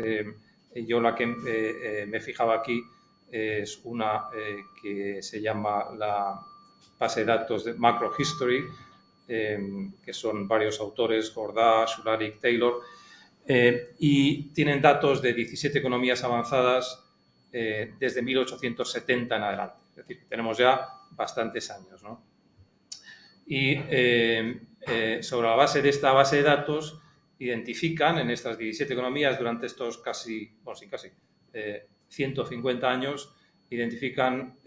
Yo la que me fijaba aquí es una que se llama la base de datos de Macro History, que son varios autores, Jordá, Shularik, Taylor, y tienen datos de 17 economías avanzadas desde 1870 en adelante. Es decir, tenemos ya bastantes años, ¿no? Y sobre la base de esta base de datos identifican en estas 17 economías durante estos casi 150 años, identifican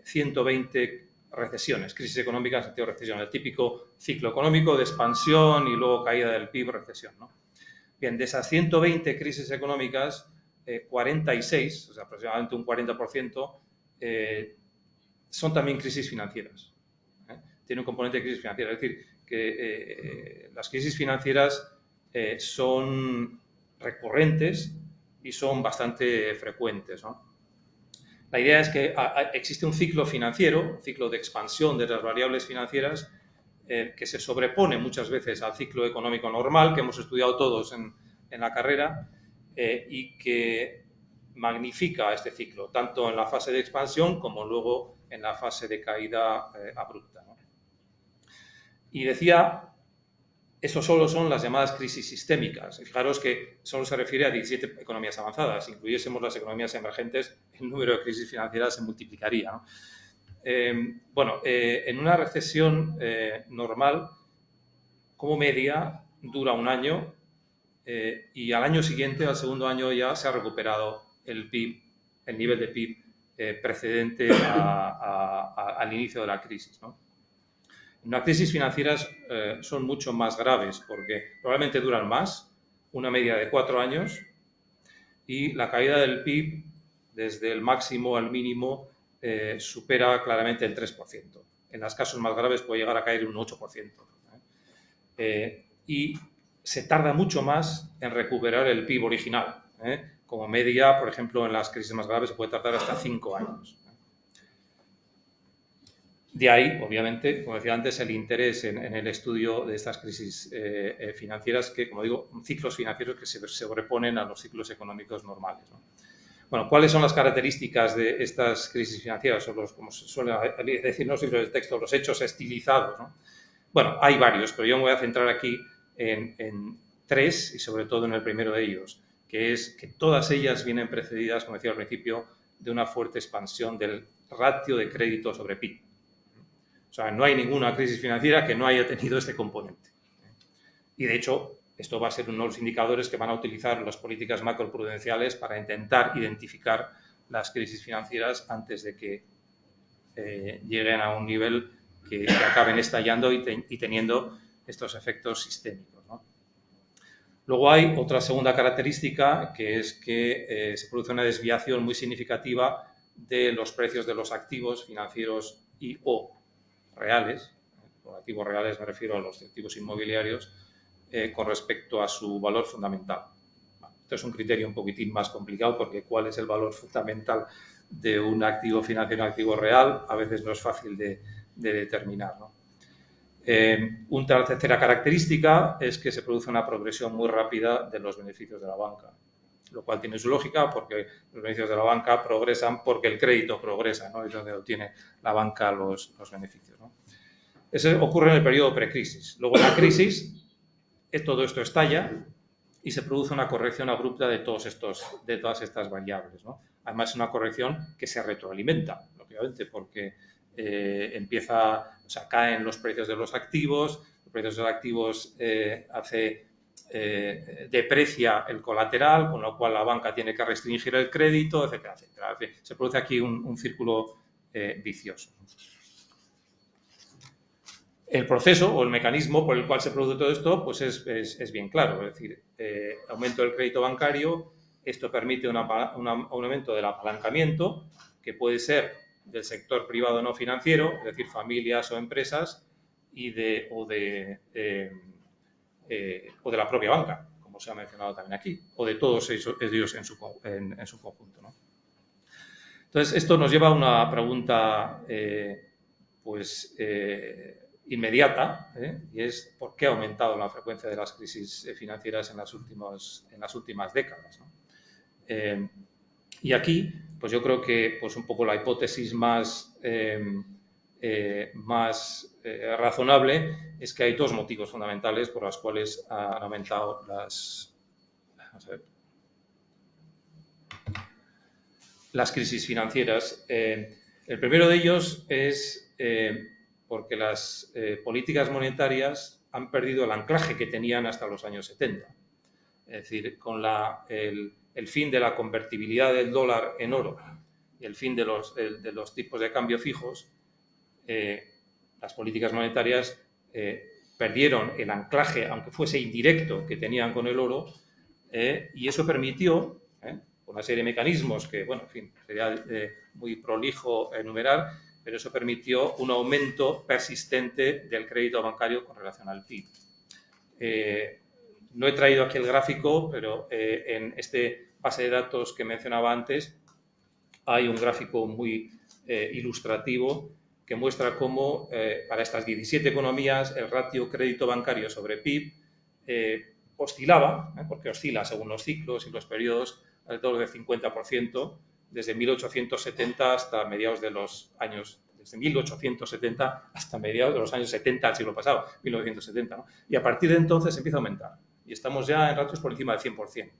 120 recesiones, crisis económicas en sentido de recesión, el típico ciclo económico de expansión y luego caída del PIB, recesión, ¿no? Bien, de esas 120 crisis económicas, 46, o sea, aproximadamente un 40%, son también crisis financieras. Tiene un componente de crisis financiera. Es decir, que las crisis financieras son recurrentes y son bastante frecuentes, ¿no? La idea es que existe un ciclo financiero, un ciclo de expansión de las variables financieras que se sobrepone muchas veces al ciclo económico normal que hemos estudiado todos en la carrera y que magnifica este ciclo, tanto en la fase de expansión como luego en la fase de caída abrupta, ¿no? Y decía, eso solo son las llamadas crisis sistémicas. Fijaros que solo se refiere a 17 economías avanzadas. Si incluyésemos las economías emergentes, el número de crisis financieras se multiplicaría, ¿no? En una recesión normal, como media, dura un año y al año siguiente, al segundo año, ya se ha recuperado el PIB, el nivel de PIB precedente al inicio de la crisis, ¿no? Las crisis financieras son mucho más graves porque probablemente duran más, una media de 4 años, y la caída del PIB desde el máximo al mínimo supera claramente el 3%. En los casos más graves puede llegar a caer un 8%. Y se tarda mucho más en recuperar el PIB original. Como media, por ejemplo, en las crisis más graves se puede tardar hasta 5 años. De ahí, obviamente, como decía antes, el interés en el estudio de estas crisis financieras que, como digo, ciclos financieros que se sobreponen a los ciclos económicos normales, ¿no? Bueno, ¿cuáles son las características de estas crisis financieras? Son los, como se suele decir en los libros de texto, los hechos estilizados, ¿no? Bueno, hay varios, pero yo me voy a centrar aquí en tres y sobre todo en el primero de ellos, que es que todas ellas vienen precedidas, como decía al principio, de una fuerte expansión del ratio de crédito sobre PIB. O sea, no hay ninguna crisis financiera que no haya tenido este componente. Y, de hecho, esto va a ser uno de los indicadores que van a utilizar las políticas macroprudenciales para intentar identificar las crisis financieras antes de que lleguen a un nivel que acaben estallando y teniendo estos efectos sistémicos, ¿no? Luego hay otra segunda característica, que es que se produce una desviación muy significativa de los precios de los activos financieros y o reales. Por activos reales me refiero a los activos inmobiliarios, con respecto a su valor fundamental. Esto es un criterio un poquitín más complicado porque cuál es el valor fundamental de un activo financiero, un activo real, a veces no es fácil de determinar, ¿no? Una tercera característica es que se produce una progresión muy rápida de los beneficios de la banca, lo cual tiene su lógica porque los beneficios de la banca progresan porque el crédito progresa, ¿no? Es donde obtiene la banca los beneficios, ¿no? Eso ocurre en el periodo precrisis. Luego en la crisis todo esto estalla y se produce una corrección abrupta de todas estas variables, ¿no? Además, es una corrección que se retroalimenta, lógicamente, porque caen los precios de los activos, deprecia el colateral, con lo cual la banca tiene que restringir el crédito, etcétera, etcétera. Se produce aquí un círculo vicioso. El proceso o el mecanismo por el cual se produce todo esto pues es bien claro, es decir, aumento del crédito bancario, esto permite un aumento del apalancamiento que puede ser del sector privado no financiero, es decir, familias o empresas, o de la propia banca, como se ha mencionado también aquí, o de todos ellos en su conjunto, ¿no? Entonces, esto nos lleva a una pregunta inmediata, y es ¿por qué ha aumentado la frecuencia de las crisis financieras en las últimas décadas, ¿no? Y aquí, pues yo creo que pues un poco la hipótesis más razonable es que hay dos motivos fundamentales por los cuales han aumentado las crisis financieras. El primero de ellos es porque las políticas monetarias han perdido el anclaje que tenían hasta los años 70. Es decir, con el fin de la convertibilidad del dólar en oro y el fin de los tipos de cambio fijos, las políticas monetarias perdieron el anclaje, aunque fuese indirecto, que tenían con el oro, y eso permitió, una serie de mecanismos que, bueno, en fin, sería muy prolijo enumerar, pero eso permitió un aumento persistente del crédito bancario con relación al PIB. No he traído aquí el gráfico, pero en este base de datos que mencionaba antes hay un gráfico muy ilustrativo que muestra cómo para estas 17 economías el ratio crédito bancario sobre PIB oscilaba, porque oscila según los ciclos y los periodos, alrededor del 50% desde 1870 hasta mediados de los años, desde 1870 hasta mediados de los años 70 del siglo pasado, 1970, ¿no? Y a partir de entonces empieza a aumentar y estamos ya en ratios por encima del 100%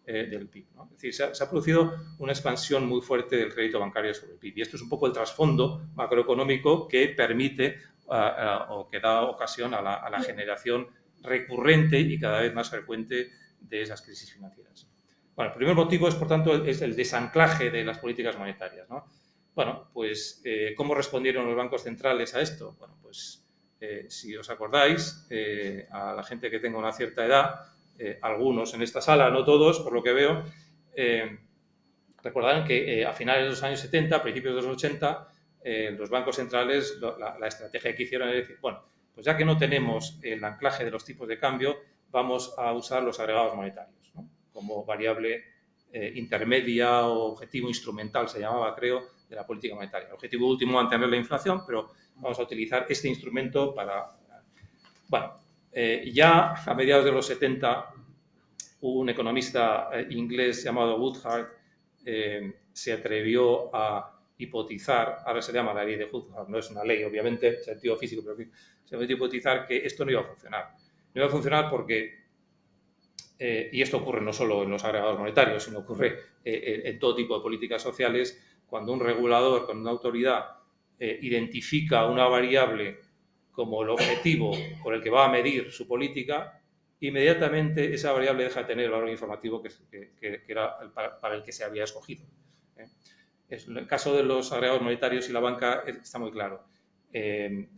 del PIB, ¿no? Es decir, se ha producido una expansión muy fuerte del crédito bancario sobre el PIB y esto es un poco el trasfondo macroeconómico que permite o que da ocasión a la generación recurrente y cada vez más frecuente de esas crisis financieras. Bueno, el primer motivo es, por tanto, es el desanclaje de las políticas monetarias, ¿no? Bueno, pues, ¿cómo respondieron los bancos centrales a esto? Bueno, pues, si os acordáis, a la gente que tenga una cierta edad, algunos en esta sala, no todos, por lo que veo, recordarán que a finales de los años 70, a principios de los 80, los bancos centrales, la estrategia que hicieron es decir, bueno, pues ya que no tenemos el anclaje de los tipos de cambio, vamos a usar los agregados monetarios, ¿no? Como variable intermedia o objetivo instrumental, se llamaba, creo, de la política monetaria. El objetivo último, mantener la inflación, pero vamos a utilizar este instrumento para... Bueno, ya a mediados de los 70, un economista inglés llamado Woodhart se atrevió a hipotizar, ahora se llama la ley de Woodhart, no es una ley, obviamente, en sentido físico, pero se atrevió a hipotizar que esto no iba a funcionar. No iba a funcionar porque, y esto ocurre no solo en los agregados monetarios, sino ocurre en todo tipo de políticas sociales, cuando un regulador, cuando una autoridad identifica una variable como el objetivo por el que va a medir su política, inmediatamente esa variable deja de tener el valor informativo que era para el que se había escogido. En el caso de los agregados monetarios y la banca está muy claro.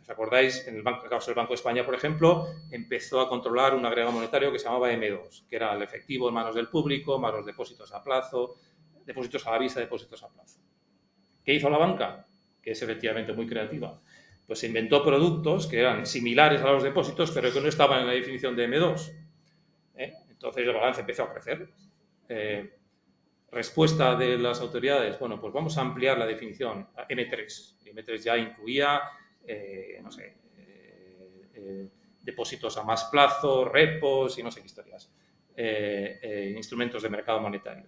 ¿Os acordáis? En el caso del Banco de España, por ejemplo, empezó a controlar un agregado monetario que se llamaba M2, que era el efectivo en manos del público, más los depósitos a plazo, depósitos a la vista, depósitos a plazo. ¿Qué hizo la banca? Que es efectivamente muy creativa. Pues se inventó productos que eran similares a los depósitos, pero que no estaban en la definición de M2. Entonces el balance empezó a crecer. Respuesta de las autoridades, bueno, pues vamos a ampliar la definición a M3. M3 ya incluía, no sé, depósitos a más plazo, repos y no sé qué historias, instrumentos de mercado monetario.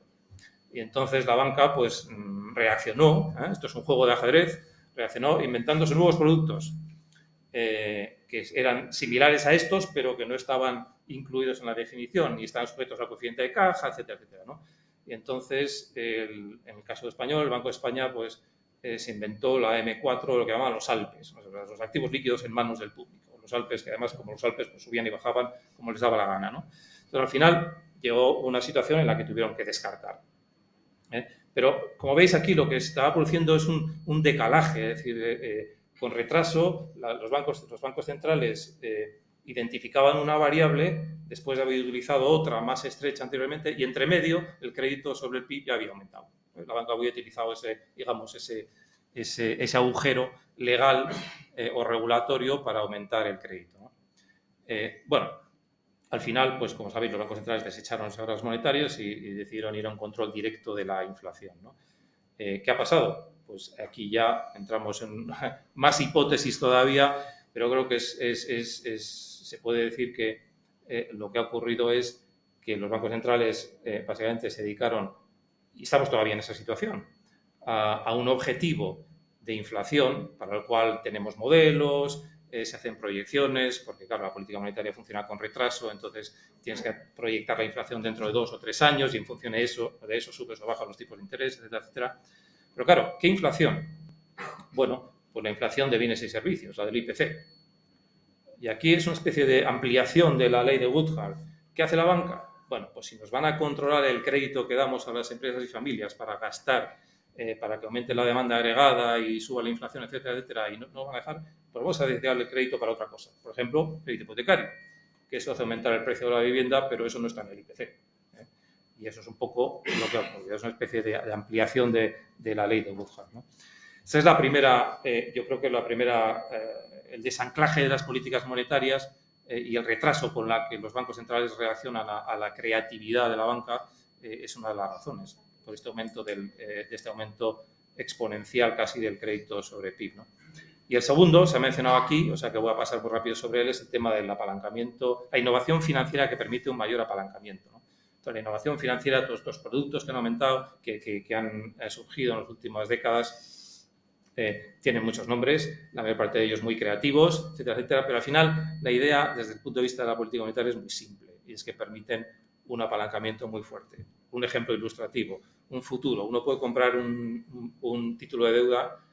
Y entonces la banca, pues, reaccionó, esto es un juego de ajedrez, reaccionó inventándose nuevos productos que eran similares a estos, pero que no estaban incluidos en la definición y estaban sujetos al coeficiente de caja, etcétera, etcétera, ¿no? Y entonces, en el caso español, el Banco de España, pues, se inventó la M4, lo que llamaban los Alpes, los activos líquidos en manos del público. Los Alpes, que además, como los Alpes, pues, subían y bajaban como les daba la gana, ¿no? Entonces, al final, llegó una situación en la que tuvieron que descartar. Pero, como veis aquí, lo que estaba produciendo es un decalaje, es decir, con retraso, los bancos centrales identificaban una variable después de haber utilizado otra más estrecha anteriormente y entre medio el crédito sobre el PIB ya había aumentado. La banca había utilizado ese agujero legal o regulatorio para aumentar el crédito, ¿no? Bueno, al final, pues como sabéis, los bancos centrales desecharon los agregados monetarios y decidieron ir a un control directo de la inflación, ¿no? ¿Qué ha pasado? Pues aquí ya entramos en más hipótesis todavía, pero creo que se puede decir que lo que ha ocurrido es que los bancos centrales básicamente se dedicaron, y estamos todavía en esa situación, a un objetivo de inflación para el cual tenemos modelos, se hacen proyecciones, porque claro, la política monetaria funciona con retraso, entonces tienes que proyectar la inflación dentro de 2 o 3 años y en función de eso subes o bajas los tipos de interés, etcétera, etcétera. Pero claro, ¿qué inflación? Bueno, pues la inflación de bienes y servicios, la del IPC. Y aquí es una especie de ampliación de la ley de Woodhart. ¿Qué hace la banca? Bueno, pues si nos van a controlar el crédito que damos a las empresas y familias para gastar, para que aumente la demanda agregada y suba la inflación, etcétera, etcétera, y no van a dejar, pues vamos a dedicarle el crédito para otra cosa. Por ejemplo, crédito hipotecario, que eso hace aumentar el precio de la vivienda, pero eso no está en el IPC. Y eso es un poco lo que ha ocurrido, es una especie de ampliación de la ley de Woodhart, ¿no? Esa es la primera, yo creo que la primera, el desanclaje de las políticas monetarias y el retraso con la que los bancos centrales reaccionan a la creatividad de la banca es una de las razones por este aumento de este aumento exponencial casi del crédito sobre PIB, ¿no? Y el segundo, se ha mencionado aquí, o sea que voy a pasar muy rápido sobre él, es el tema del apalancamiento, la innovación financiera que permite un mayor apalancamiento, ¿no? Entonces, la innovación financiera, todos estos productos que han aumentado, que han surgido en las últimas décadas, tienen muchos nombres, la mayor parte de ellos muy creativos, etcétera, etcétera, pero al final la idea, desde el punto de vista de la política monetaria, es muy simple y es que permiten un apalancamiento muy fuerte. Un ejemplo ilustrativo, un futuro. Uno puede comprar un título de deuda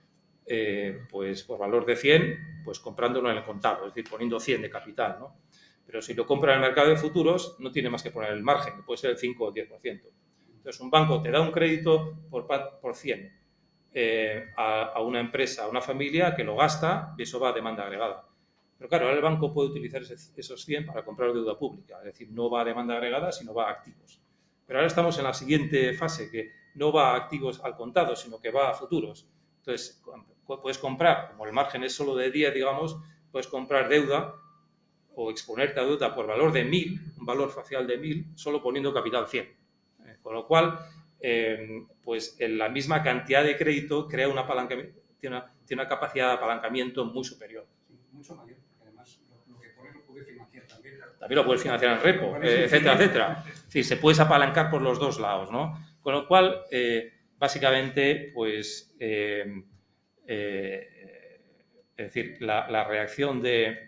pues por valor de 100, pues comprándolo en el contado, es decir, poniendo 100 de capital, ¿no? Pero si lo compra en el mercado de futuros, no tiene más que poner el margen, que puede ser el 5 o 10%. Entonces, un banco te da un crédito por 100 a una empresa, a una familia que lo gasta y eso va a demanda agregada. Pero claro, ahora el banco puede utilizar esos 100 para comprar deuda pública, es decir, no va a demanda agregada, sino va a activos. Pero ahora estamos en la siguiente fase, que no va a activos al contado, sino que va a futuros. Entonces, puedes comprar, como el margen es solo de 10, digamos, puedes comprar deuda o exponerte a deuda por valor de 1000, un valor facial de 1000, solo poniendo capital 100. Con lo cual, pues la misma cantidad de crédito crea un apalancamiento, tiene una capacidad de apalancamiento muy superior. Sí, mucho mayor, porque además lo que pone lo puede financiar también. También lo puedes financiar en repo, etcétera, etcétera. Es decir, se puedes apalancar por los dos lados, ¿no? Con lo cual, básicamente, pues, es decir, la reacción de...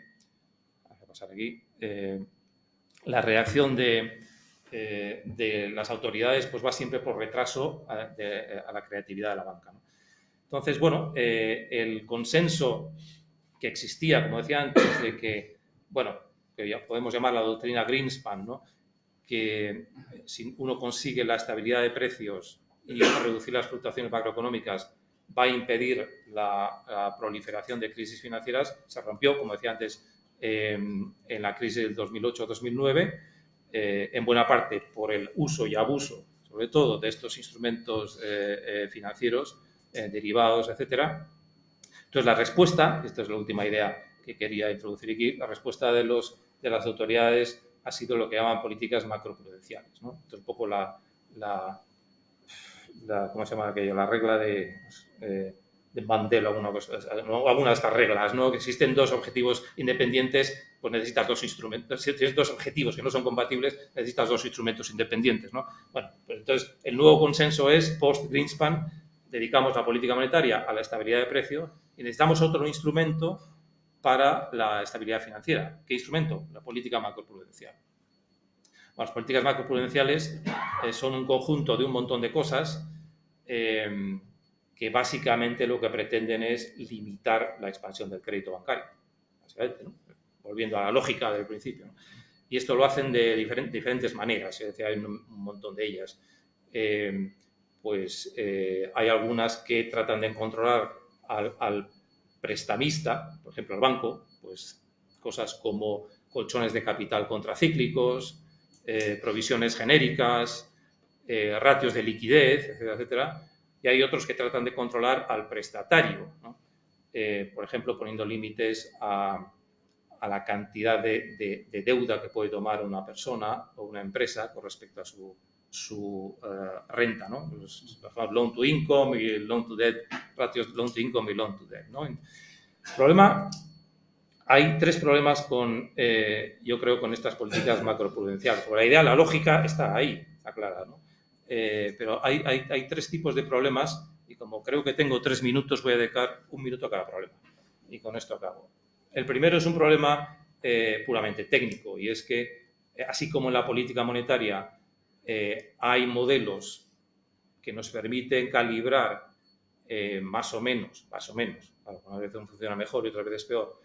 Vamos a pasar aquí. La reacción de las autoridades pues va siempre por retraso a la creatividad de la banca, ¿no? Entonces, bueno, el consenso que existía, como decía antes, de que, bueno, que ya podemos llamar la doctrina Greenspan, ¿no? Que si uno consigue la estabilidad de precios y reducir las fluctuaciones macroeconómicas va a impedir la proliferación de crisis financieras, se rompió, como decía antes, en la crisis del 2008-2009, en buena parte por el uso y abuso, sobre todo, de estos instrumentos financieros, derivados, etcétera. Entonces, la respuesta, esta es la última idea que quería introducir aquí, la respuesta de las autoridades ha sido lo que llaman políticas macroprudenciales, ¿no? Esto es un poco ¿cómo se llama aquello? La regla de Mandel, alguna de estas reglas, ¿no? Que existen dos objetivos independientes, pues necesitas dos instrumentos. Si tienes dos objetivos que no son compatibles, necesitas dos instrumentos independientes, ¿no? Bueno, pues entonces el nuevo consenso es post-Greenspan, dedicamos la política monetaria a la estabilidad de precio y necesitamos otro instrumento para la estabilidad financiera. ¿Qué instrumento? La política macroprudencial. Bueno, las políticas macroprudenciales son un conjunto de un montón de cosas que básicamente lo que pretenden es limitar la expansión del crédito bancario, básicamente, ¿no? Volviendo a la lógica del principio, ¿no? Y esto lo hacen de diferentes maneras, es decir, hay un montón de ellas. Hay algunas que tratan de controlar al prestamista, por ejemplo al banco, pues cosas como colchones de capital contracíclicos, provisiones genéricas, ratios de liquidez, etcétera, etcétera. Y hay otros que tratan de controlar al prestatario, ¿no? Por ejemplo, poniendo límites a la cantidad de deuda que puede tomar una persona o una empresa con respecto a su renta, ¿no? Los loan to income y el loan to debt, ratios loan to income y loan to debt, ¿no? El problema, hay tres problemas yo creo, con estas políticas macroprudenciales. Por la idea, la lógica está ahí, está clara, ¿no? Pero hay tres tipos de problemas y como creo que tengo 3 minutos, voy a dedicar 1 minuto a cada problema. Y con esto acabo. El primero es un problema puramente técnico y es que, así como en la política monetaria hay modelos que nos permiten calibrar más o menos, una vez funciona mejor y otras veces peor,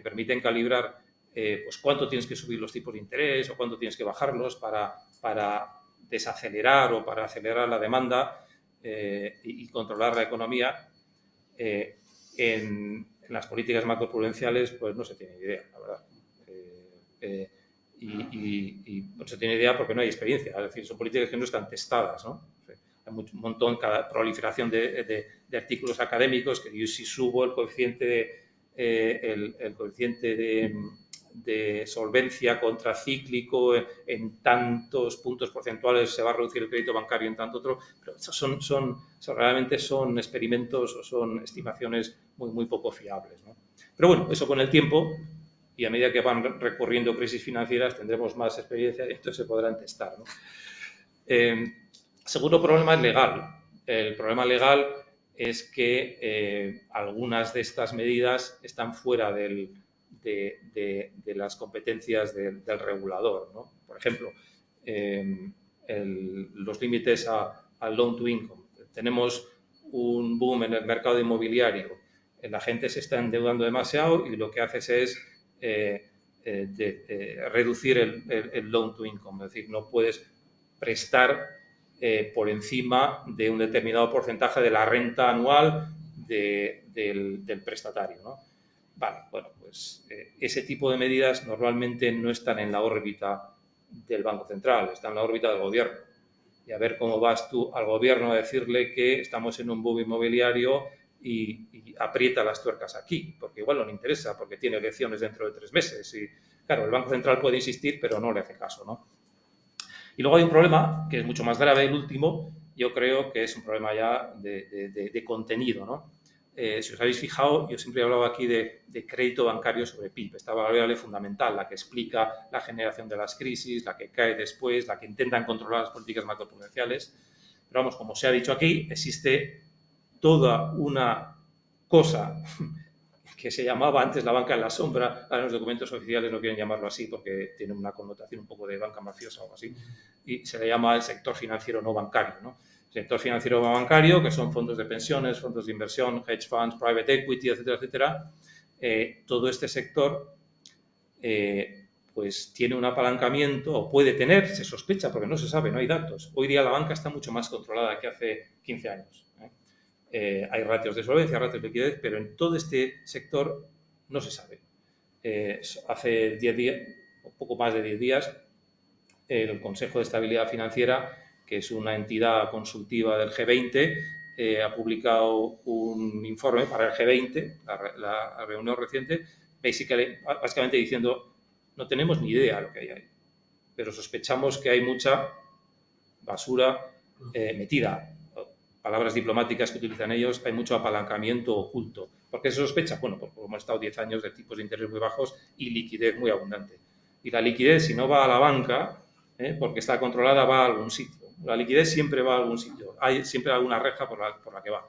permiten calibrar pues cuánto tienes que subir los tipos de interés o cuánto tienes que bajarlos para desacelerar o para acelerar la demanda y controlar la economía. En las políticas macroprudenciales pues no se tiene idea, la verdad. Y no se tiene idea porque no hay experiencia, es decir, son políticas que no están testadas, ¿no? Hay un montón, cada proliferación de artículos académicos que yo si subo el coeficiente de solvencia contracíclico en tantos puntos porcentuales se va a reducir el crédito bancario en tanto otro, pero realmente son experimentos o son estimaciones muy poco fiables, ¿no? Pero bueno, eso con el tiempo y a medida que van recurriendo crisis financieras tendremos más experiencia y entonces se podrán testar, ¿no? Segundo problema es legal. El problema legal es que algunas de estas medidas están fuera de las competencias del regulador, ¿no? Por ejemplo, los límites al loan to income. Tenemos un boom en el mercado inmobiliario. La gente se está endeudando demasiado y lo que haces es reducir el loan to income. Es decir, no puedes prestar por encima de un determinado porcentaje de la renta anual del prestatario, ¿no? Vale, bueno, pues ese tipo de medidas normalmente no están en la órbita del Banco Central, están en la órbita del gobierno. Y a ver cómo vas tú al gobierno a decirle que estamos en un boom inmobiliario y aprieta las tuercas aquí, porque igual no le interesa, porque tiene elecciones dentro de 3 meses. Y claro, el Banco Central puede insistir, pero no le hace caso, ¿no? Y luego hay un problema que es mucho más grave, el último, yo creo que es un problema ya de contenido, ¿no? Si os habéis fijado, yo siempre he hablado aquí de crédito bancario sobre PIB, esta variable fundamental, la que explica la generación de las crisis, la que cae después, la que intentan controlar las políticas macroprudenciales. Pero vamos, como se ha dicho aquí, existe toda una cosa que se llamaba antes la banca en la sombra, ahora los documentos oficiales no quieren llamarlo así porque tiene una connotación un poco de banca mafiosa o algo así, y se le llama el sector financiero no bancario, ¿no? Sector financiero no bancario, que son fondos de pensiones, fondos de inversión, hedge funds, private equity, etcétera, etcétera. Todo este sector pues tiene un apalancamiento, o puede tener, se sospecha porque no se sabe, no hay datos. Hoy día la banca está mucho más controlada que hace 15 años. Hay ratios de solvencia, ratios de liquidez, pero en todo este sector no se sabe. Hace 10 días, o poco más de 10 días, el Consejo de Estabilidad Financiera, que es una entidad consultiva del G20, ha publicado un informe para el G20, la reunión reciente, básicamente diciendo, no tenemos ni idea de lo que hay ahí, pero sospechamos que hay mucha basura metida. Palabras diplomáticas que utilizan ellos, hay mucho apalancamiento oculto. ¿Por qué se sospecha? Bueno, porque hemos estado 10 años de tipos de interés muy bajos y liquidez muy abundante. Y la liquidez, si no va a la banca, porque está controlada, va a algún sitio. La liquidez siempre va a algún sitio. Hay siempre alguna reja por la que va.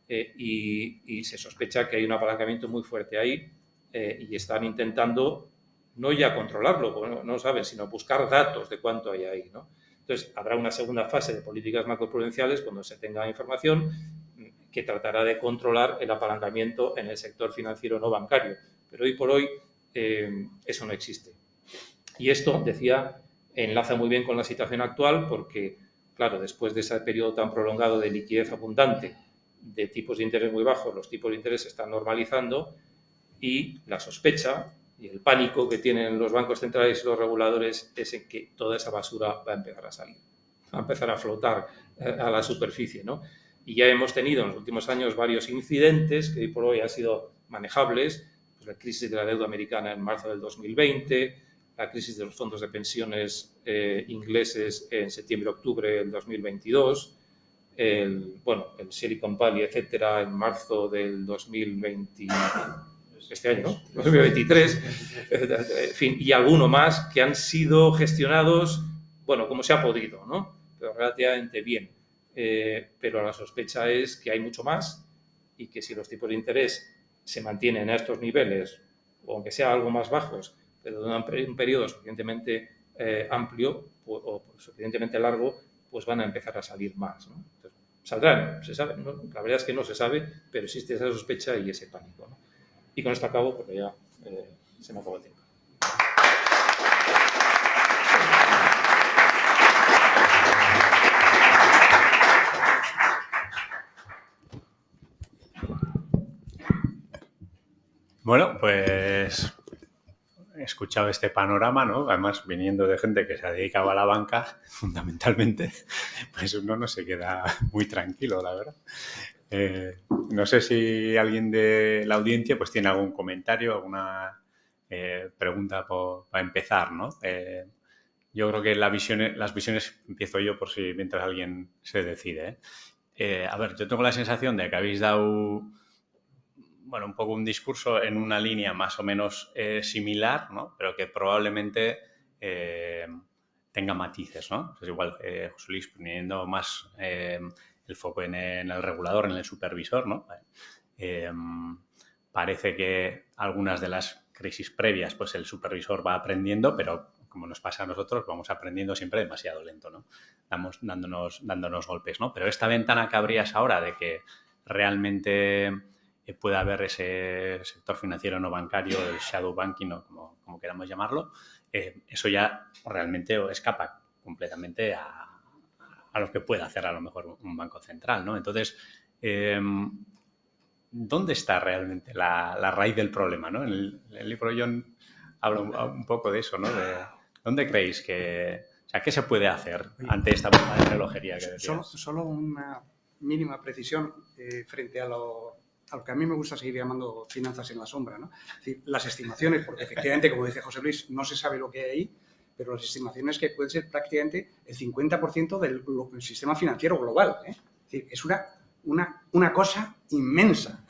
Y se sospecha que hay un apalancamiento muy fuerte ahí y están intentando no ya controlarlo, porque no saben, sino buscar datos de cuánto hay ahí, ¿no? Entonces, habrá una segunda fase de políticas macroprudenciales cuando se tenga información que tratará de controlar el apalancamiento en el sector financiero no bancario. Pero hoy por hoy eso no existe. Y esto, decía, enlaza muy bien con la situación actual porque, claro, después de ese periodo tan prolongado de liquidez abundante, de tipos de interés muy bajos, los tipos de interés se están normalizando y la sospecha y el pánico que tienen los bancos centrales y los reguladores es en que toda esa basura va a empezar a salir, va a empezar a flotar a la superficie, ¿no? Y ya hemos tenido en los últimos años varios incidentes que hoy por hoy han sido manejables, pues la crisis de la deuda americana en marzo del 2020, la crisis de los fondos de pensiones ingleses en septiembre-octubre del 2022, el Silicon Valley, etcétera, en marzo del 2020, este año, ¿no? 2023, en fin, y alguno más que han sido gestionados, bueno, como se ha podido, ¿no? Pero relativamente bien. Pero la sospecha es que hay mucho más y que si los tipos de interés se mantienen a estos niveles, o aunque sea algo más bajos, pero de un periodo suficientemente amplio o suficientemente largo, pues van a empezar a salir más, ¿no? Entonces, saldrán, se sabe, ¿no? La verdad es que no se sabe, pero existe esa sospecha y ese pánico, ¿no? Y con esto acabo porque ya se me acabó el tiempo. Bueno, pues he escuchado este panorama, ¿no? Además, viniendo de gente que se ha dedicado a la banca, fundamentalmente, pues uno no se queda muy tranquilo, la verdad. No sé si alguien de la audiencia pues tiene algún comentario, alguna pregunta para empezar, ¿no? Yo creo que las visiones empiezo yo por si mientras alguien se decide. A ver, yo tengo la sensación de que habéis dado, bueno, un poco un discurso en una línea más o menos similar, ¿no? Pero que probablemente tenga matices, ¿no? Entonces, igual, José Luis, poniendo más el foco en el regulador, en el supervisor, ¿no? Parece que algunas de las crisis previas, pues el supervisor va aprendiendo, pero como nos pasa a nosotros, vamos aprendiendo siempre demasiado lento, ¿no? Dándonos golpes, ¿no? Pero esta ventana que abrías ahora de que realmente puede haber ese sector financiero no bancario, el shadow banking, o como queramos llamarlo, eso ya realmente escapa completamente a lo que puede hacer a lo mejor un banco central, ¿no? Entonces, ¿dónde está realmente la raíz del problema, ¿no? En el libro John habla un poco de eso, ¿no? De ¿dónde creéis que... O sea, ¿qué se puede hacer ante esta bomba de relojería que decías? Solo una mínima precisión frente a lo que a mí me gusta seguir llamando finanzas en la sombra, ¿no? Es decir, las estimaciones, porque efectivamente, como dice José Luis, no se sabe lo que hay ahí, pero las estimaciones que pueden ser prácticamente el 50% del sistema financiero global. Es decir, es una cosa inmensa.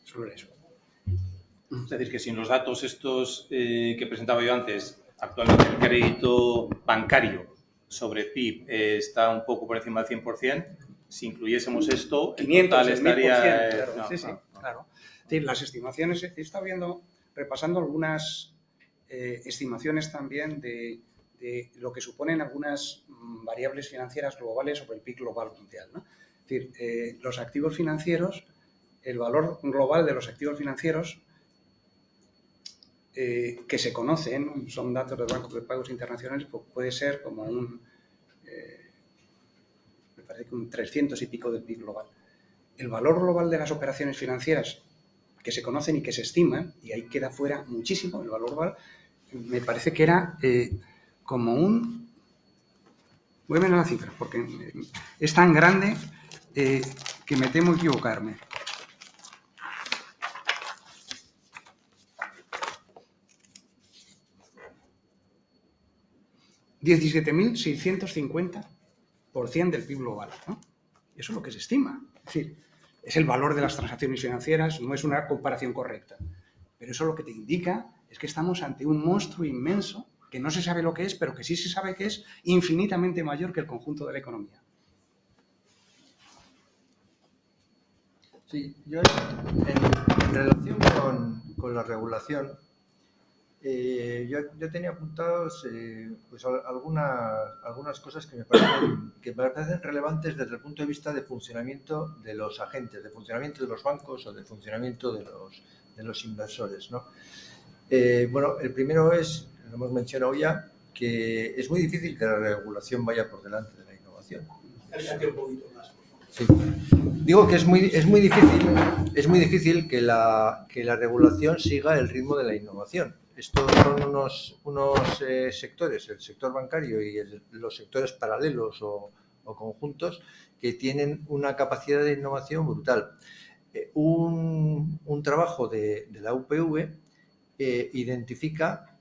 Sobre eso. Es decir, que sin los datos estos que presentaba yo antes, actualmente el crédito bancario sobre PIB está un poco por encima del 100%. Si incluyésemos esto, 500, total estaría... claro, sí, claro. Es decir, las estimaciones, he estado repasando algunas estimaciones también de lo que suponen algunas variables financieras globales sobre el PIB global mundial, ¿no? Es decir, los activos financieros, el valor global de los activos financieros que se conocen, son datos del Banco de Pagos Internacionales, pues puede ser como me parece que un 300 y pico del PIB global. El valor global de las operaciones financieras que se conocen y que se estiman, y ahí queda fuera muchísimo el valor global, me parece que era como voy a ver la cifra, porque es tan grande que me temo equivocarme. $17.650% del PIB global, ¿no? Eso es lo que se estima. Es decir, es el valor de las transacciones financieras, no es una comparación correcta. Pero eso lo que te indica es que estamos ante un monstruo inmenso que no se sabe lo que es, pero que sí se sabe que es infinitamente mayor que el conjunto de la economía. Sí, yo en relación con la regulación, yo tenía apuntados pues algunas cosas que me parecen relevantes desde el punto de vista de funcionamiento de los agentes, de funcionamiento de los bancos o de funcionamiento de los inversores, ¿no? Bueno, el primero es, lo hemos mencionado ya, que es muy difícil que la regulación vaya por delante de la innovación. Sí. Digo que es muy difícil que la regulación siga el ritmo de la innovación. Estos son unos sectores, el sector bancario y los sectores paralelos o conjuntos, que tienen una capacidad de innovación brutal. Un trabajo de la UPV identifica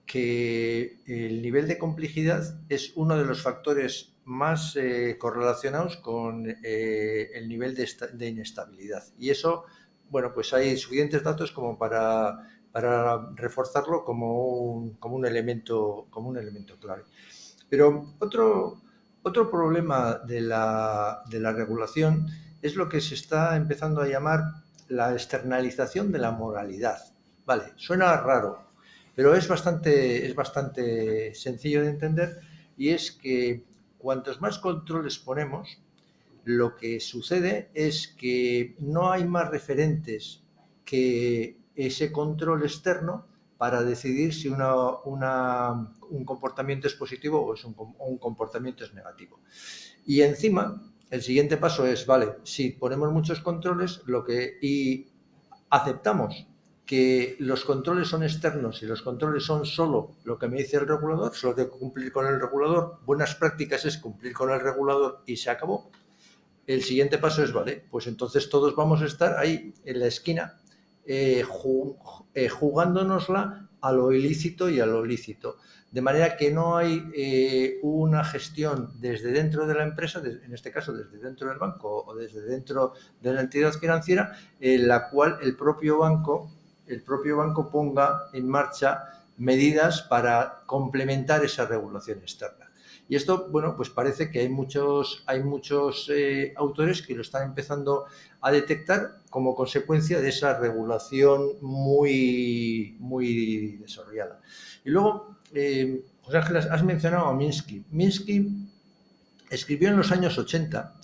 que el nivel de complejidad es uno de los factores más correlacionados con el nivel de inestabilidad. Y eso, bueno, pues hay suficientes datos como para reforzarlo como un elemento clave. Pero otro problema de la regulación es lo que se está empezando a llamar la externalización de la moralidad. Vale, suena raro, pero es bastante sencillo de entender, y es que cuantos más controles ponemos, lo que sucede es que no hay más referentes que ese control externo para decidir si un comportamiento es positivo o un comportamiento es negativo. Y encima, el siguiente paso es, vale, si ponemos muchos controles y aceptamos que los controles son externos y los controles son solo lo que me dice el regulador, solo tengo que cumplir con el regulador, buenas prácticas es cumplir con el regulador y se acabó. El siguiente paso es, vale, pues entonces todos vamos a estar ahí en la esquina jugándonosla a lo ilícito y a lo lícito. De manera que no hay una gestión desde dentro de la empresa, en este caso desde dentro del banco o desde dentro de la entidad financiera, en la cual el propio banco ponga en marcha medidas para complementar esa regulación externa. Y esto, bueno, pues parece que hay muchos autores que lo están empezando a detectar como consecuencia de esa regulación muy desarrollada. Y luego, José Ángel, has mencionado a Minsky. Minsky escribió en los años 80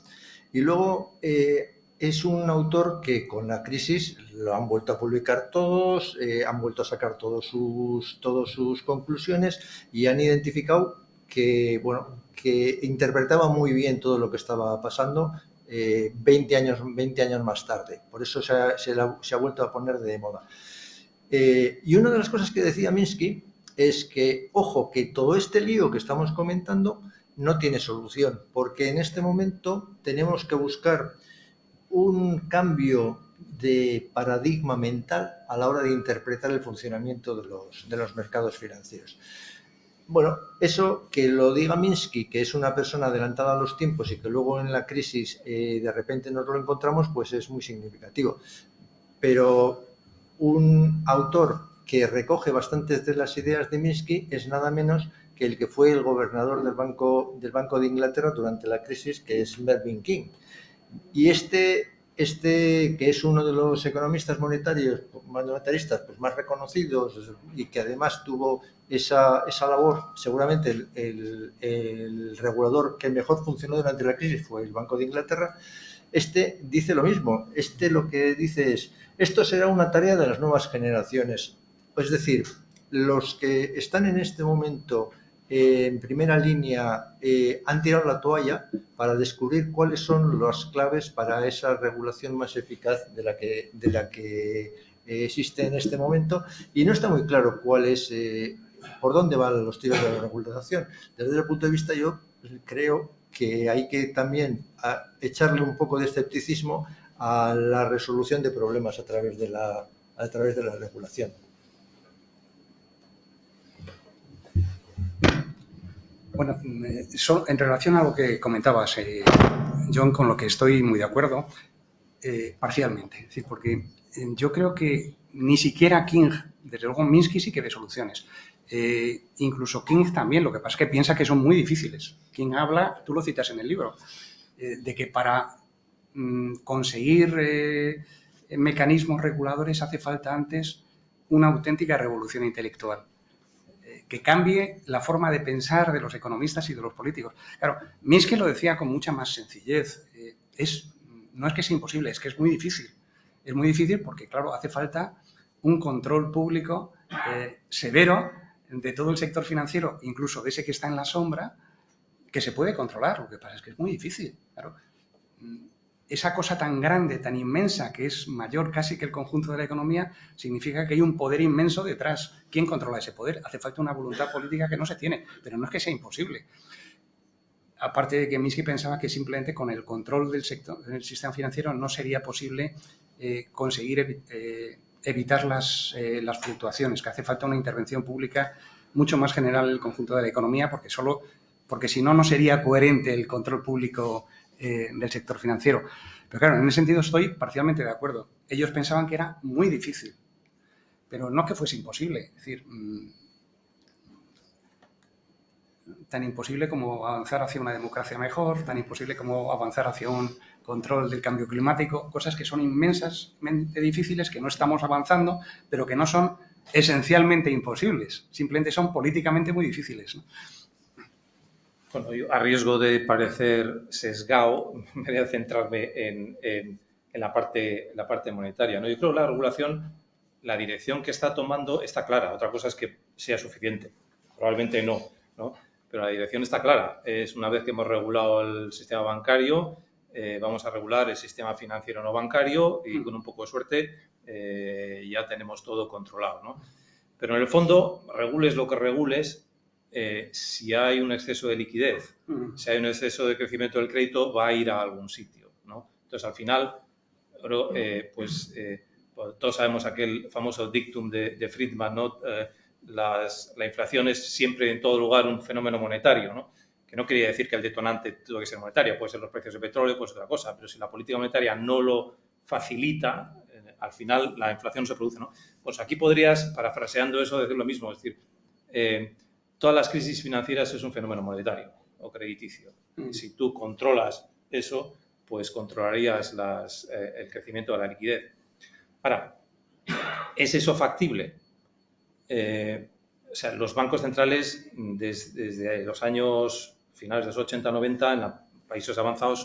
y luego es un autor que con la crisis lo han vuelto a publicar todos, han vuelto a sacar todas sus conclusiones y han identificado que interpretaba muy bien todo lo que estaba pasando 20 años más tarde. Por eso se ha vuelto a poner de moda. Y una de las cosas que decía Minsky es que, ojo, que todo este lío que estamos comentando no tiene solución, porque en este momento tenemos que buscar un cambio de paradigma mental a la hora de interpretar el funcionamiento de los mercados financieros. Bueno, eso que lo diga Minsky, que es una persona adelantada a los tiempos y que luego en la crisis de repente nos lo encontramos, pues es muy significativo. Pero un autor que recoge bastantes de las ideas de Minsky es nada menos que el que fue el gobernador del Banco de Inglaterra durante la crisis, que es Mervyn King. Y este que es uno de los economistas monetaristas pues más reconocidos y que además tuvo esa labor, seguramente el regulador que mejor funcionó durante la crisis fue el Banco de Inglaterra. Este dice lo mismo. Lo que dice es: esto será una tarea de las nuevas generaciones. Es decir, los que están en este momento en primera línea han tirado la toalla para descubrir cuáles son las claves para esa regulación más eficaz de la que existe en este momento, y no está muy claro cuál es, por dónde van los tiros de la regulación. Desde el punto de vista, yo creo que hay que también echarle un poco de escepticismo a la resolución de problemas a través de la regulación. Bueno, en relación a lo que comentabas, John, con lo que estoy muy de acuerdo, parcialmente. Es decir, porque yo creo que ni siquiera King, desde luego Minsky sí que ve soluciones. Incluso King también, lo que pasa es que piensa que son muy difíciles. King habla, tú lo citas en el libro, de que para conseguir mecanismos reguladores hace falta antes una auténtica revolución intelectual que cambie la forma de pensar de los economistas y de los políticos. Claro, Minsky lo decía con mucha más sencillez. No es que sea imposible, es que es muy difícil. Es muy difícil porque, claro, hace falta un control público severo de todo el sector financiero, incluso de ese que está en la sombra, que se puede controlar. Lo que pasa es que es muy difícil. Claro. Esa cosa tan grande, tan inmensa, que es mayor casi que el conjunto de la economía, significa que hay un poder inmenso detrás. ¿Quién controla ese poder? Hace falta una voluntad política que no se tiene, pero no es que sea imposible. Aparte de que Minsky pensaba que simplemente con el control del sector, del sistema financiero no sería posible conseguir evitar las fluctuaciones, que hace falta una intervención pública mucho más general en el conjunto de la economía, porque si no, no sería coherente el control público del sector financiero. Pero claro, en ese sentido estoy parcialmente de acuerdo. Ellos pensaban que era muy difícil, pero no que fuese imposible. Es decir, tan imposible como avanzar hacia una democracia mejor, tan imposible como avanzar hacia un control del cambio climático, cosas que son inmensamente difíciles, que no estamos avanzando, pero que no son esencialmente imposibles, simplemente son políticamente muy difíciles, ¿no? Bueno, yo, a riesgo de parecer sesgado, me voy a centrarme en la parte monetaria, ¿no? Yo creo que la regulación, la dirección que está tomando está clara. Otra cosa es que sea suficiente. Probablemente no, ¿no? Pero la dirección está clara. Es una vez que hemos regulado el sistema bancario, vamos a regular el sistema financiero no bancario y con un poco de suerte ya tenemos todo controlado, ¿no? Pero en el fondo, regules lo que regules, si hay un exceso de liquidez, si hay un exceso de crecimiento del crédito, va a ir a algún sitio, ¿no? Entonces, al final, pues todos sabemos aquel famoso dictum de Friedman, ¿no? La inflación es siempre en todo lugar un fenómeno monetario, ¿no? Que no quería decir que el detonante tuvo que ser monetario, puede ser los precios de petróleo, puede ser otra cosa, pero si la política monetaria no lo facilita, al final la inflación no se produce, ¿no? Pues aquí podrías, parafraseando eso, decir lo mismo, es decir, todas las crisis financieras es un fenómeno monetario o crediticio. Si tú controlas eso, pues controlarías el crecimiento de la liquidez. Ahora, ¿es eso factible? O sea, los bancos centrales desde los años finales de los 80-90 en los países avanzados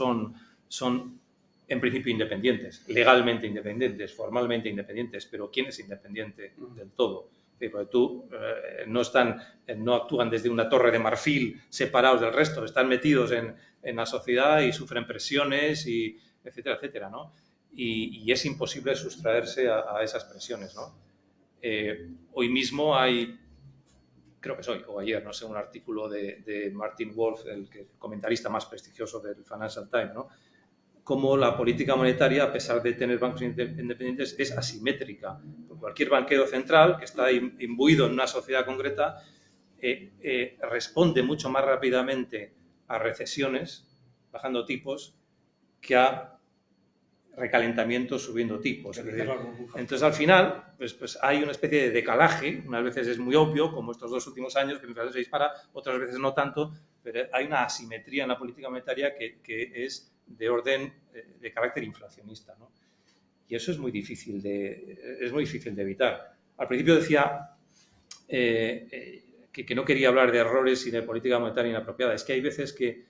son en principio independientes, legalmente independientes, formalmente independientes, pero ¿quién es independiente del todo? Porque tú no actúan desde una torre de marfil separados del resto, están metidos en la sociedad y sufren presiones, y etcétera, etcétera, ¿no? Y es imposible sustraerse a esas presiones, ¿no? Hoy mismo hay, creo que es hoy o ayer, no sé, un artículo de Martin Wolf, el comentarista más prestigioso del Financial Times, ¿no? cómo la política monetaria, a pesar de tener bancos independientes, es asimétrica. Cualquier banquero central que está imbuido en una sociedad concreta responde mucho más rápidamente a recesiones, bajando tipos, que a recalentamiento subiendo tipos. Entonces, al final, pues hay una especie de decalaje. Unas veces es muy obvio, como estos 2 últimos años, que la inflación se dispara, otras veces no tanto, pero hay una asimetría en la política monetaria que es de orden de carácter inflacionista, ¿no? Y eso es muy difícil de evitar. Al principio decía que no quería hablar de errores y de política monetaria inapropiada. Es que hay veces que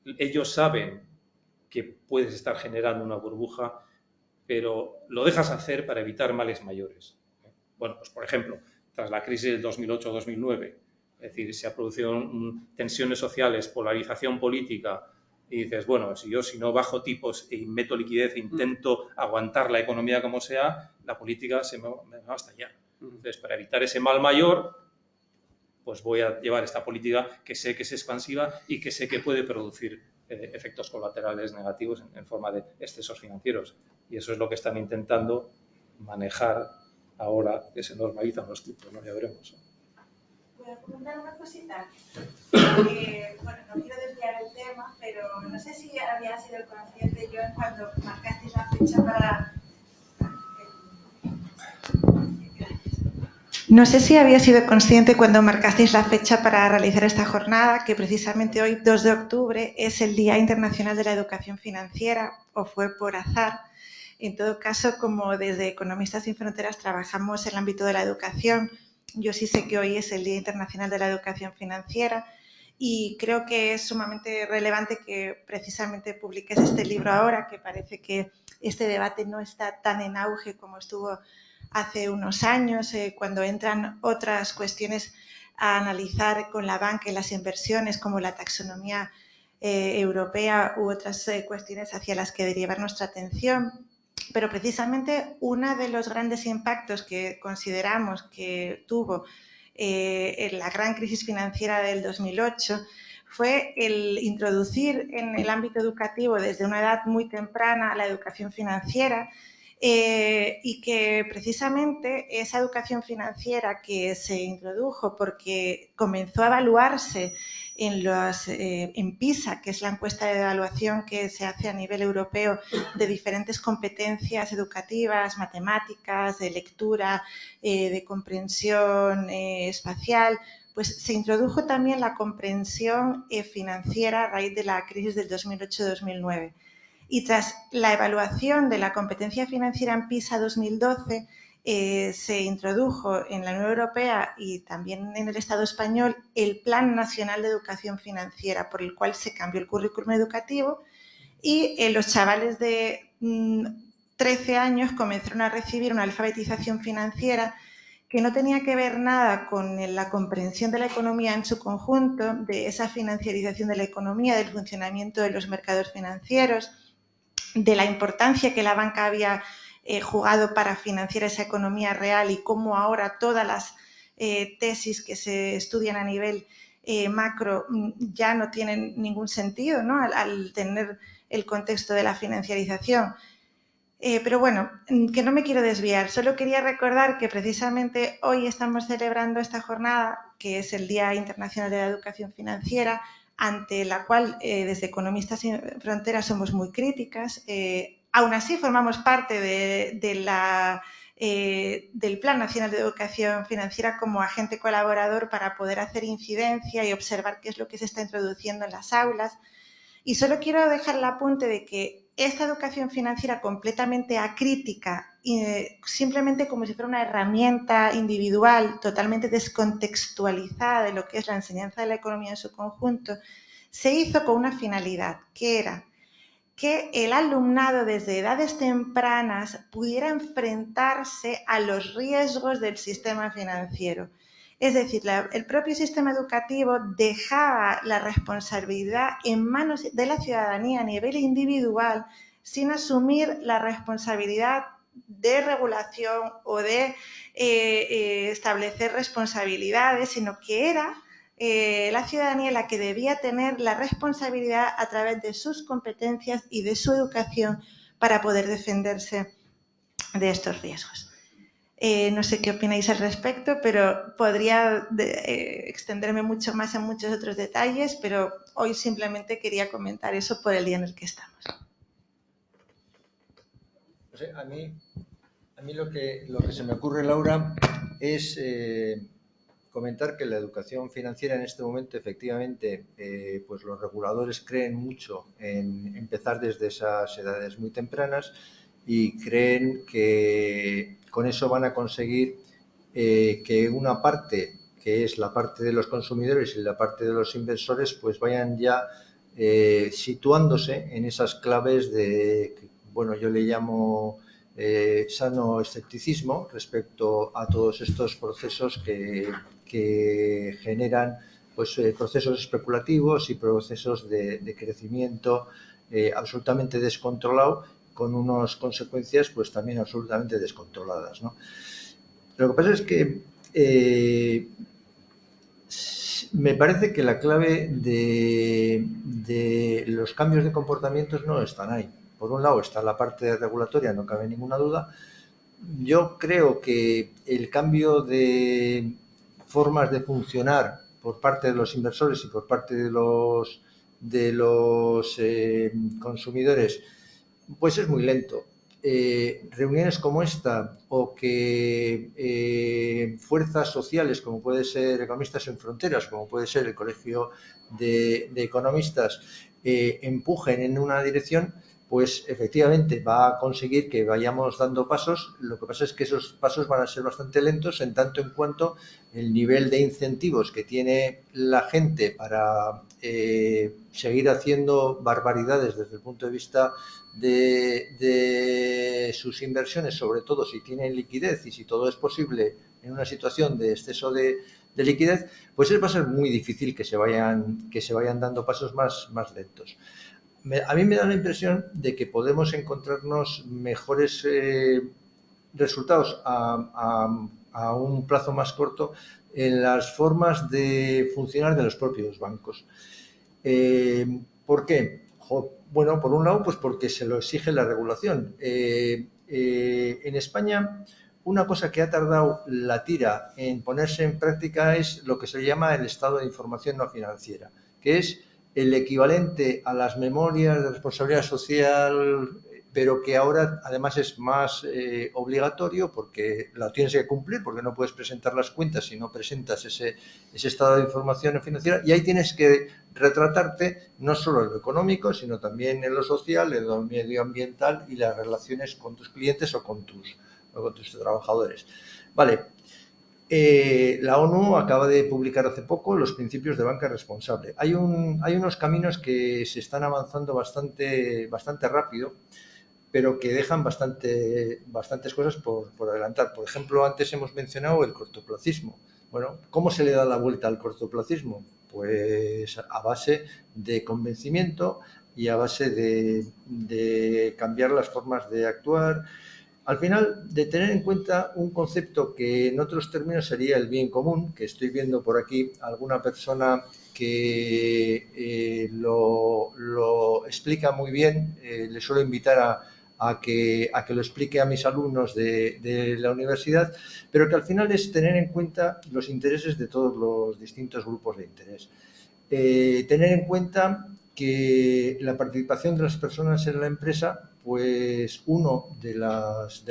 ellos saben que puedes estar generando una burbuja, pero lo dejas hacer para evitar males mayores. Bueno, pues por ejemplo, tras la crisis del 2008-2009, es decir, se ha producido tensiones sociales, polarización política, y dices, bueno, si no bajo tipos e meto liquidez e intento aguantar la economía como sea, la política me va a estallar. Entonces, para evitar ese mal mayor, pues voy a llevar esta política que sé que es expansiva y que sé que puede producir efectos colaterales negativos en forma de excesos financieros. Y eso es lo que están intentando manejar ahora que se normalizan los tipos, ¿no? Ya veremos. ¿Puedo comentar una cosita? Bueno, no quiero desviar el tema, pero no sé si había sido consciente, John, cuando marcasteis la fecha para... No sé si había sido consciente cuando marcasteis la fecha para realizar esta jornada, que precisamente hoy, 2 de octubre, es el Día Internacional de la Educación Financiera, o fue por azar. En todo caso, como desde Economistas Sin Fronteras trabajamos en el ámbito de la educación, yo sí sé que hoy es el Día Internacional de la Educación Financiera y creo que es sumamente relevante que precisamente publiques este libro ahora, que parece que este debate no está tan en auge como estuvo hace unos años, cuando entran otras cuestiones a analizar con la banca y las inversiones, como la taxonomía europea u otras cuestiones hacia las que derivar nuestra atención. Pero precisamente uno de los grandes impactos que consideramos que tuvo en la gran crisis financiera del 2008 fue el introducir en el ámbito educativo desde una edad muy temprana la educación financiera, y que precisamente esa educación financiera que se introdujo porque comenzó a evaluarse en PISA, que es la encuesta de evaluación que se hace a nivel europeo de diferentes competencias educativas, matemáticas, de lectura, de comprensión espacial, pues se introdujo también la comprensión financiera a raíz de la crisis del 2008-2009. Y tras la evaluación de la competencia financiera en PISA 2012, se introdujo en la Unión Europea y también en el Estado español el Plan Nacional de Educación Financiera, por el cual se cambió el currículum educativo y los chavales de 13 años comenzaron a recibir una alfabetización financiera que no tenía que ver nada con la comprensión de la economía en su conjunto, de esa financiarización de la economía, del funcionamiento de los mercados financieros, de la importancia que la banca había jugado para financiar esa economía real y cómo ahora todas las tesis que se estudian a nivel macro ya no tienen ningún sentido, ¿no? al tener el contexto de la financiarización. Pero bueno, que no me quiero desviar, solo quería recordar que precisamente hoy estamos celebrando esta jornada, que es el Día Internacional de la Educación Financiera, ante la cual desde Economistas Sin Fronteras somos muy críticas. Aún así formamos parte del Plan Nacional de Educación Financiera como agente colaborador para poder hacer incidencia y observar qué es lo que se está introduciendo en las aulas. Y solo quiero dejar el apunte de que esta educación financiera completamente acrítica, simplemente como si fuera una herramienta individual totalmente descontextualizada de lo que es la enseñanza de la economía en su conjunto, se hizo con una finalidad, que era que el alumnado desde edades tempranas pudiera enfrentarse a los riesgos del sistema financiero. Es decir, el propio sistema educativo dejaba la responsabilidad en manos de la ciudadanía a nivel individual sin asumir la responsabilidad de regulación o de establecer responsabilidades, sino que era la ciudadanía la que debía tener la responsabilidad a través de sus competencias y de su educación para poder defenderse de estos riesgos. No sé qué opináis al respecto, pero podría extenderme mucho más en muchos otros detalles, pero hoy simplemente quería comentar eso por el día en el que estamos. No sé, a mí lo que se me ocurre, Laura, es comentar que la educación financiera en este momento, efectivamente, pues los reguladores creen mucho en empezar desde esas edades muy tempranas y creen que con eso van a conseguir que una parte, que es la parte de los consumidores y la parte de los inversores, pues vayan ya situándose en esas claves de, bueno, yo le llamo sano escepticismo respecto a todos estos procesos que generan pues procesos especulativos y procesos de crecimiento absolutamente descontrolado, con unas consecuencias pues también absolutamente descontroladas, ¿no? Lo que pasa es que me parece que la clave de los cambios de comportamientos no están ahí. Por un lado está la parte regulatoria, no cabe ninguna duda. Yo creo que el cambio de formas de funcionar por parte de los inversores y por parte de los consumidores pues es muy lento. Reuniones como esta o que fuerzas sociales como puede ser Economistas sin Fronteras, como puede ser el Colegio de Economistas, empujen en una dirección, pues efectivamente va a conseguir que vayamos dando pasos. Lo que pasa es que esos pasos van a ser bastante lentos en tanto en cuanto el nivel de incentivos que tiene la gente para seguir haciendo barbaridades desde el punto de vista de sus inversiones, sobre todo si tienen liquidez y si todo es posible en una situación de exceso de liquidez, pues va a ser muy difícil que se vayan dando pasos más lentos. A mí me da la impresión de que podemos encontrarnos mejores resultados a un plazo más corto en las formas de funcionar de los propios bancos. ¿Por qué? Bueno, por un lado, pues porque se lo exige la regulación. En España, una cosa que ha tardado la tira en ponerse en práctica es lo que se llama el estado de información no financiera, que es el equivalente a las memorias de responsabilidad social, pero que ahora además es más obligatorio porque lo tienes que cumplir, porque no puedes presentar las cuentas si no presentas ese estado de información financiera, y ahí tienes que retratarte no solo en lo económico, sino también en lo social, en lo medioambiental y las relaciones con tus clientes o con tus trabajadores. Vale. La ONU acaba de publicar hace poco los principios de banca responsable. Hay unos caminos que se están avanzando bastante rápido, pero que dejan bastantes cosas por adelantar. Por ejemplo, antes hemos mencionado el cortoplacismo. Bueno, ¿cómo se le da la vuelta al cortoplacismo? Pues a base de convencimiento y a base de cambiar las formas de actuar. Al final, de tener en cuenta un concepto que en otros términos sería el bien común, que estoy viendo por aquí alguna persona que lo explica muy bien. Le suelo invitar a que lo explique a mis alumnos de la universidad, pero que al final es tener en cuenta los intereses de todos los distintos grupos de interés. Tener en cuenta que la participación de las personas en la empresa, pues uno de las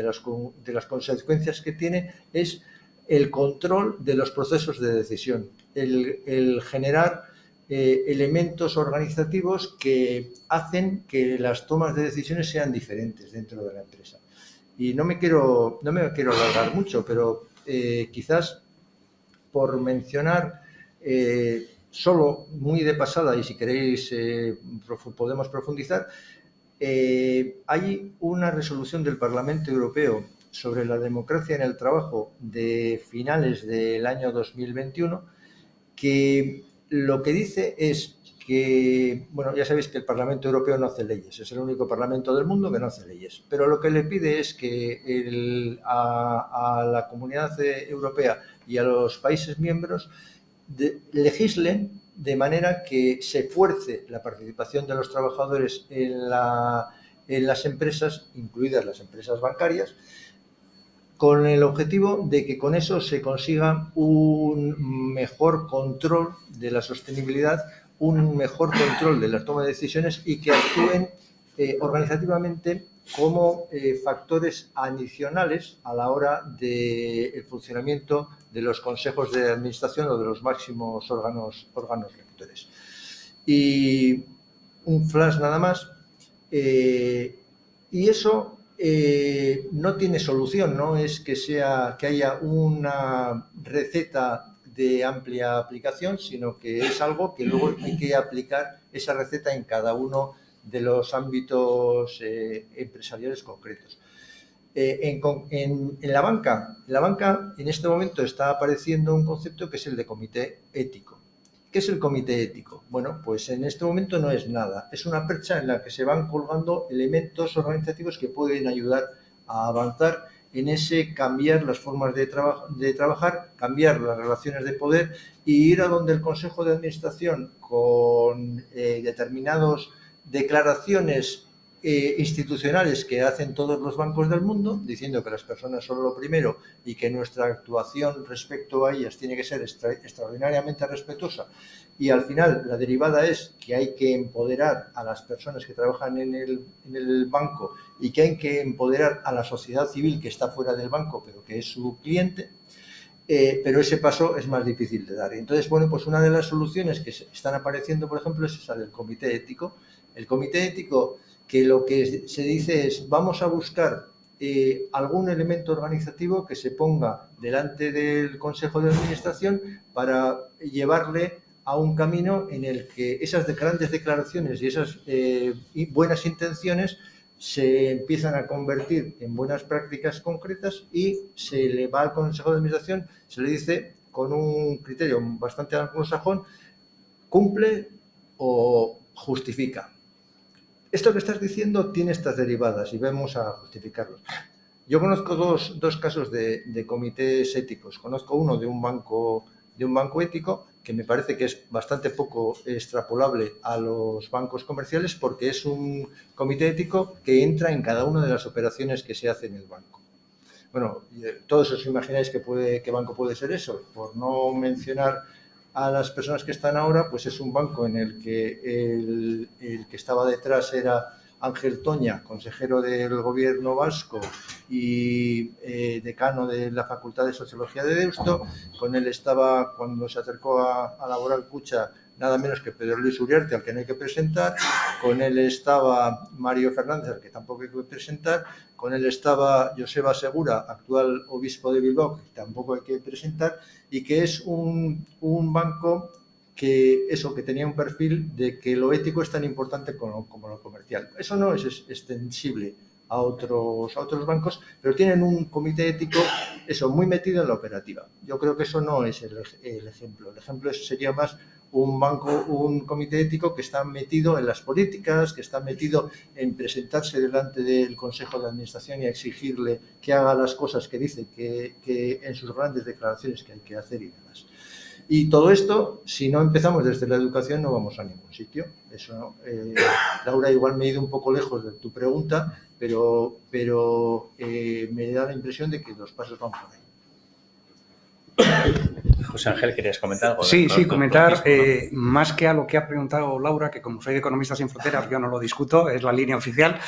consecuencias que tiene es el control de los procesos de decisión, el generar elementos organizativos que hacen que las tomas de decisiones sean diferentes dentro de la empresa. Y no me quiero alargar mucho, pero quizás por mencionar solo muy de pasada, y si queréis podemos profundizar, hay una resolución del Parlamento Europeo sobre la democracia en el trabajo de finales del año 2021 que lo que dice es que, bueno, ya sabéis que el Parlamento Europeo no hace leyes, es el único parlamento del mundo que no hace leyes, pero lo que le pide es que a la Comunidad Europea y a los países miembros legislen de manera que se fuerce la participación de los trabajadores en las empresas, incluidas las empresas bancarias, con el objetivo de que con eso se consiga un mejor control de la sostenibilidad, un mejor control de la toma de decisiones y que actúen organizativamente como factores adicionales a la hora del funcionamiento de los consejos de administración o de los máximos órganos rectores. Y un flash nada más, y eso no tiene solución, no es que haya una receta de amplia aplicación, sino que es algo que luego hay que aplicar esa receta en cada uno de los ámbitos empresariales concretos. En la banca en este momento está apareciendo un concepto que es el de comité ético. ¿Qué es el comité ético? Bueno, pues en este momento no es nada. Es una percha en la que se van colgando elementos organizativos que pueden ayudar a avanzar en ese cambiar las formas de trabajar, cambiar las relaciones de poder y ir a donde el Consejo de Administración con determinadas declaraciones institucionales que hacen todos los bancos del mundo, diciendo que las personas son lo primero y que nuestra actuación respecto a ellas tiene que ser extraordinariamente respetuosa. Y al final la derivada es que hay que empoderar a las personas que trabajan en el banco y que hay que empoderar a la sociedad civil que está fuera del banco, pero que es su cliente. Pero ese paso es más difícil de dar. Entonces, bueno, pues una de las soluciones que están apareciendo, por ejemplo, es esa del comité ético. El comité ético, que lo que se dice es vamos a buscar algún elemento organizativo que se ponga delante del Consejo de Administración para llevarle a un camino en el que esas grandes declaraciones y esas buenas intenciones se empiezan a convertir en buenas prácticas concretas y se le va al Consejo de Administración, se le dice con un criterio bastante anglosajón, cumple o justifica. Esto que estás diciendo tiene estas derivadas y vamos a justificarlos. Yo conozco dos casos de comités éticos. Conozco uno de un banco ético que me parece que es bastante poco extrapolable a los bancos comerciales porque es un comité ético que entra en cada una de las operaciones que se hace en el banco. Bueno, todos os imagináis qué banco puede ser eso. Por no mencionar a las personas que están ahora, pues es un banco en el que el que estaba detrás era Ángel Toña, consejero del gobierno vasco y decano de la Facultad de Sociología de Deusto. Con él estaba, cuando se acercó a Laboral Cucha, nada menos que Pedro Luis Uriarte, al que no hay que presentar. Con él estaba Mario Fernández, al que tampoco hay que presentar. Con él estaba Joseba Segura, actual obispo de Bilbao, que tampoco hay que presentar, y que es un banco que tenía un perfil de que lo ético es tan importante como lo comercial. Eso no es extensible a otros bancos, pero tienen un comité ético muy metido en la operativa. Yo creo que eso no es el ejemplo. El ejemplo sería más un comité ético que está metido en las políticas, que está metido en presentarse delante del Consejo de Administración y a exigirle que haga las cosas que dice que en sus grandes declaraciones que hay que hacer y demás. Y todo esto, si no empezamos desde la educación, no vamos a ningún sitio. Eso, Laura, igual me he ido un poco lejos de tu pregunta, pero me da la impresión de que los pasos van por ahí. José Ángel, ¿querías comentar algo? Sí, comentar, más que a lo que ha preguntado Laura, que como soy de Economistas Sin Fronteras, yo no lo discuto, es la línea oficial.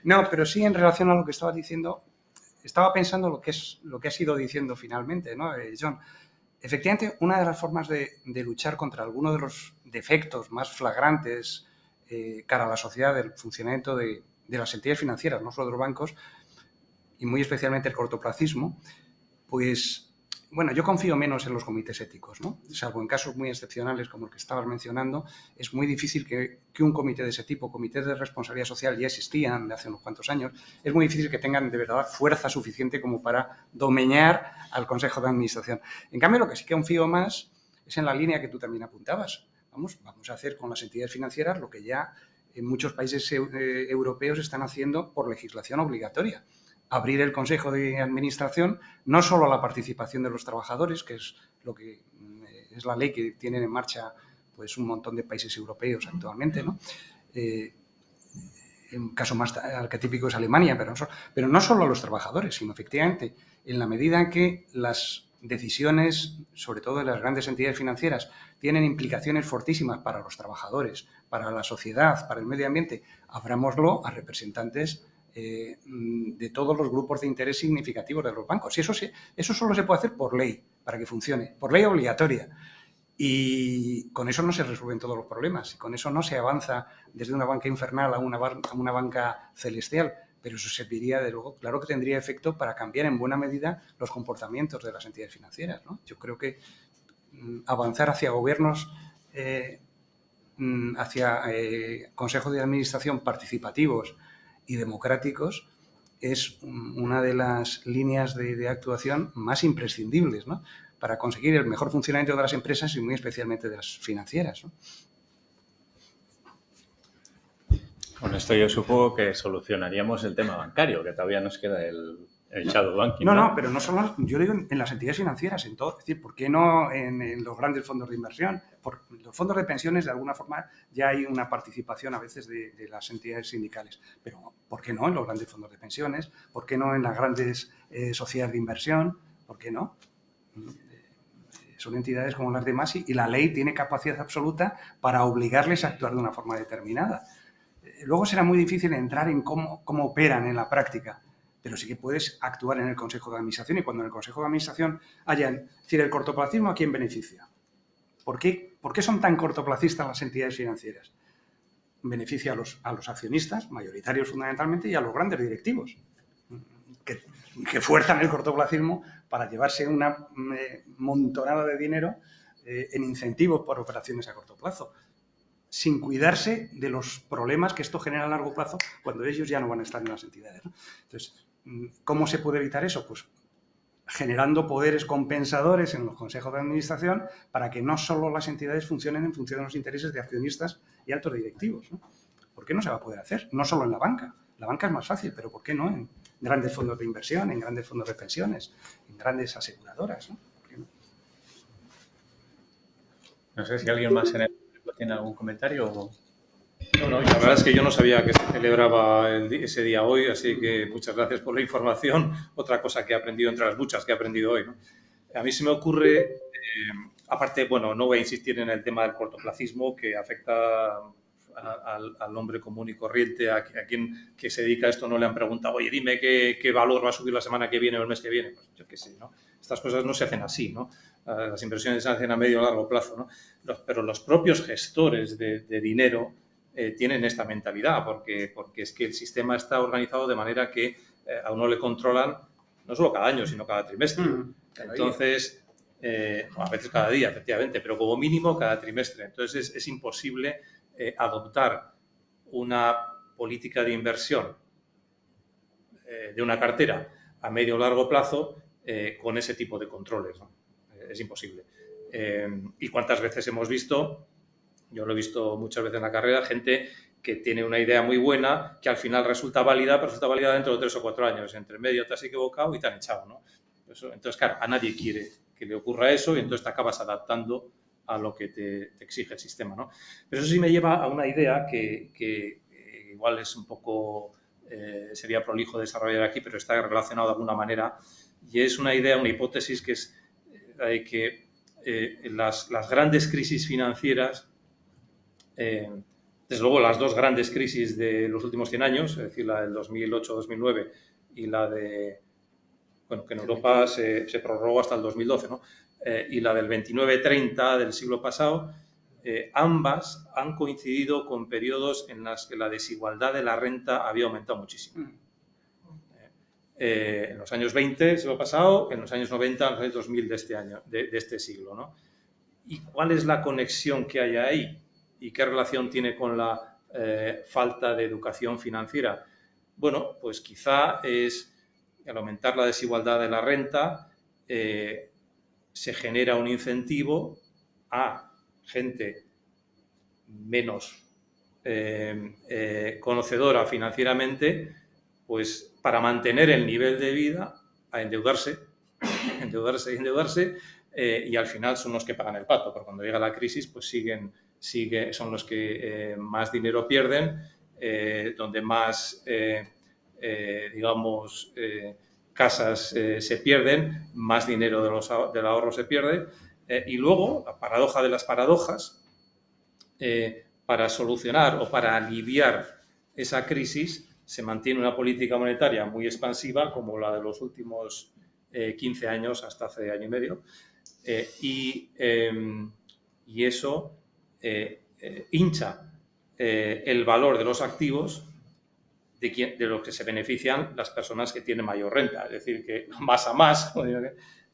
No, pero sí en relación a lo que estabas diciendo, estaba pensando lo que has ido diciendo finalmente, ¿no, John? Efectivamente, una de las formas de luchar contra alguno de los defectos más flagrantes cara a la sociedad del funcionamiento de las entidades financieras, no solo de los bancos, y muy especialmente el cortoplacismo, pues, bueno, yo confío menos en los comités éticos, ¿no? Salvo en casos muy excepcionales como el que estabas mencionando, es muy difícil que un comité de ese tipo, comités de responsabilidad social ya existían de hace unos cuantos años, es muy difícil que tengan de verdad fuerza suficiente como para domeñar al Consejo de Administración. En cambio, lo que sí que confío más es en la línea que tú también apuntabas. Vamos a hacer con las entidades financieras lo que ya en muchos países europeos están haciendo por legislación obligatoria. abrir el Consejo de Administración no solo a la participación de los trabajadores, que es lo que es la ley que tienen en marcha pues un montón de países europeos actualmente, ¿no? Un caso más arquetípico es Alemania, pero no solo a los trabajadores, sino efectivamente en la medida en que las decisiones, sobre todo de las grandes entidades financieras, tienen implicaciones fortísimas para los trabajadores, para la sociedad, para el medio ambiente, abrámoslo a representantes de todos los grupos de interés significativos de los bancos. Y eso solo se puede hacer por ley, para que funcione, por ley obligatoria. Y con eso no se resuelven todos los problemas, con eso no se avanza desde una banca infernal a una banca celestial, pero eso serviría, de luego, claro que tendría efecto para cambiar en buena medida los comportamientos de las entidades financieras, ¿no? Yo creo que avanzar hacia gobiernos, hacia consejos de administración participativos y democráticos es una de las líneas de actuación más imprescindibles, ¿no?, para conseguir el mejor funcionamiento de las empresas y muy especialmente de las financieras, ¿no? Con esto yo supongo que solucionaríamos el tema bancario, que todavía nos queda el shadow banking. No, pero no solo, yo digo en las entidades financieras, en todo. Es decir, ¿por qué no en los grandes fondos de inversión? Por los fondos de pensiones, de alguna forma, ya hay una participación a veces de las entidades sindicales. Pero ¿por qué no en los grandes fondos de pensiones? ¿Por qué no en las grandes sociedades de inversión? ¿Por qué no? Son entidades como las demás y la ley tiene capacidad absoluta para obligarles a actuar de una forma determinada. Luego será muy difícil entrar en cómo operan en la práctica, pero sí que puedes actuar en el Consejo de Administración y cuando en el Consejo de Administración es decir, el cortoplacismo, ¿a quién beneficia? ¿Por qué son tan cortoplacistas las entidades financieras? Beneficia a los accionistas, mayoritarios fundamentalmente, y a los grandes directivos, que fuerzan el cortoplacismo para llevarse una montonada de dinero en incentivos por operaciones a corto plazo, sin cuidarse de los problemas que esto genera a largo plazo cuando ellos ya no van a estar en las entidades, ¿no? Entonces, ¿cómo se puede evitar eso? Pues generando poderes compensadores en los consejos de administración para que no solo las entidades funcionen en función de los intereses de accionistas y altos directivos, ¿no? ¿Por qué no se va a poder hacer? No solo en la banca. La banca es más fácil, pero ¿por qué no en grandes fondos de inversión, en grandes fondos de pensiones, en grandes aseguradoras, ¿no? ¿Por qué no? No sé si alguien más en el público tiene algún comentario o... No, la verdad es que yo no sabía que se celebraba ese día hoy, así que muchas gracias por la información. Otra cosa que he aprendido entre las muchas que he aprendido hoy, ¿no? A mí se me ocurre, aparte, bueno, no voy a insistir en el tema del cortoplacismo que afecta al hombre común y corriente, a quien que se dedica a esto no le han preguntado, oye, dime qué valor va a subir la semana que viene o el mes que viene. Pues yo qué sé, ¿no? Estas cosas no se hacen así, ¿no? Las inversiones se hacen a medio o largo plazo, ¿no? Pero los propios gestores de dinero tienen esta mentalidad, porque es que el sistema está organizado de manera que a uno le controlan no solo cada año, sino cada trimestre. Entonces, a veces cada día, efectivamente, pero como mínimo cada trimestre. Entonces, es imposible adoptar una política de inversión de una cartera a medio o largo plazo con ese tipo de controles, ¿no? Es imposible. ¿Y cuántas veces hemos visto? Yo lo he visto muchas veces en la carrera, gente que tiene una idea muy buena, que al final resulta válida, pero resulta válida dentro de 3 o 4 años. Entre medio te has equivocado y te han echado, ¿no? Entonces, claro, a nadie quiere que le ocurra eso y entonces te acabas adaptando a lo que te exige el sistema, ¿no? Pero eso sí me lleva a una idea que igual es un poco, sería prolijo desarrollar aquí, pero está relacionado de alguna manera, y es una idea, una hipótesis que es la de que las grandes crisis financieras, desde luego las dos grandes crisis de los últimos 100 años, es decir, la del 2008-2009 y la de, bueno, que en Europa se prorrogó hasta el 2012, ¿no? Y la del 29-30 del siglo pasado, ambas han coincidido con periodos en los que la desigualdad de la renta había aumentado muchísimo. En los años 20 del siglo pasado, en los años 90, en los años 2000 de este año, de este siglo, ¿no? ¿Y cuál es la conexión que hay ahí? ¿Y qué relación tiene con la falta de educación financiera? Bueno, pues quizá es al aumentar la desigualdad de la renta se genera un incentivo a gente menos conocedora financieramente pues para mantener el nivel de vida, a endeudarse, endeudarse, y al final son los que pagan el pato, porque cuando llega la crisis, pues son los que más dinero pierden, donde más, digamos, casas se pierden, más dinero del ahorro se pierde, y luego, la paradoja de las paradojas, para solucionar o para aliviar esa crisis, se mantiene una política monetaria muy expansiva, como la de los últimos 15 años hasta hace año y medio, y eso hincha el valor de los activos de los que se benefician las personas que tienen mayor renta. Es decir, que más a más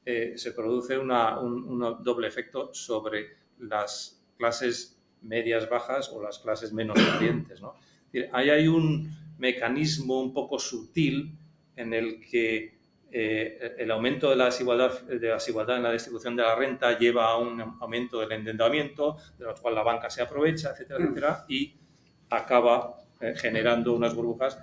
se produce un doble efecto sobre las clases medias bajas o las clases menos pudientes, ¿no? Es decir, ahí hay un mecanismo un poco sutil en el que el aumento de la desigualdad en la distribución de la renta lleva a un aumento del endeudamiento, de lo cual la banca se aprovecha, etcétera, etcétera, y acaba generando unas burbujas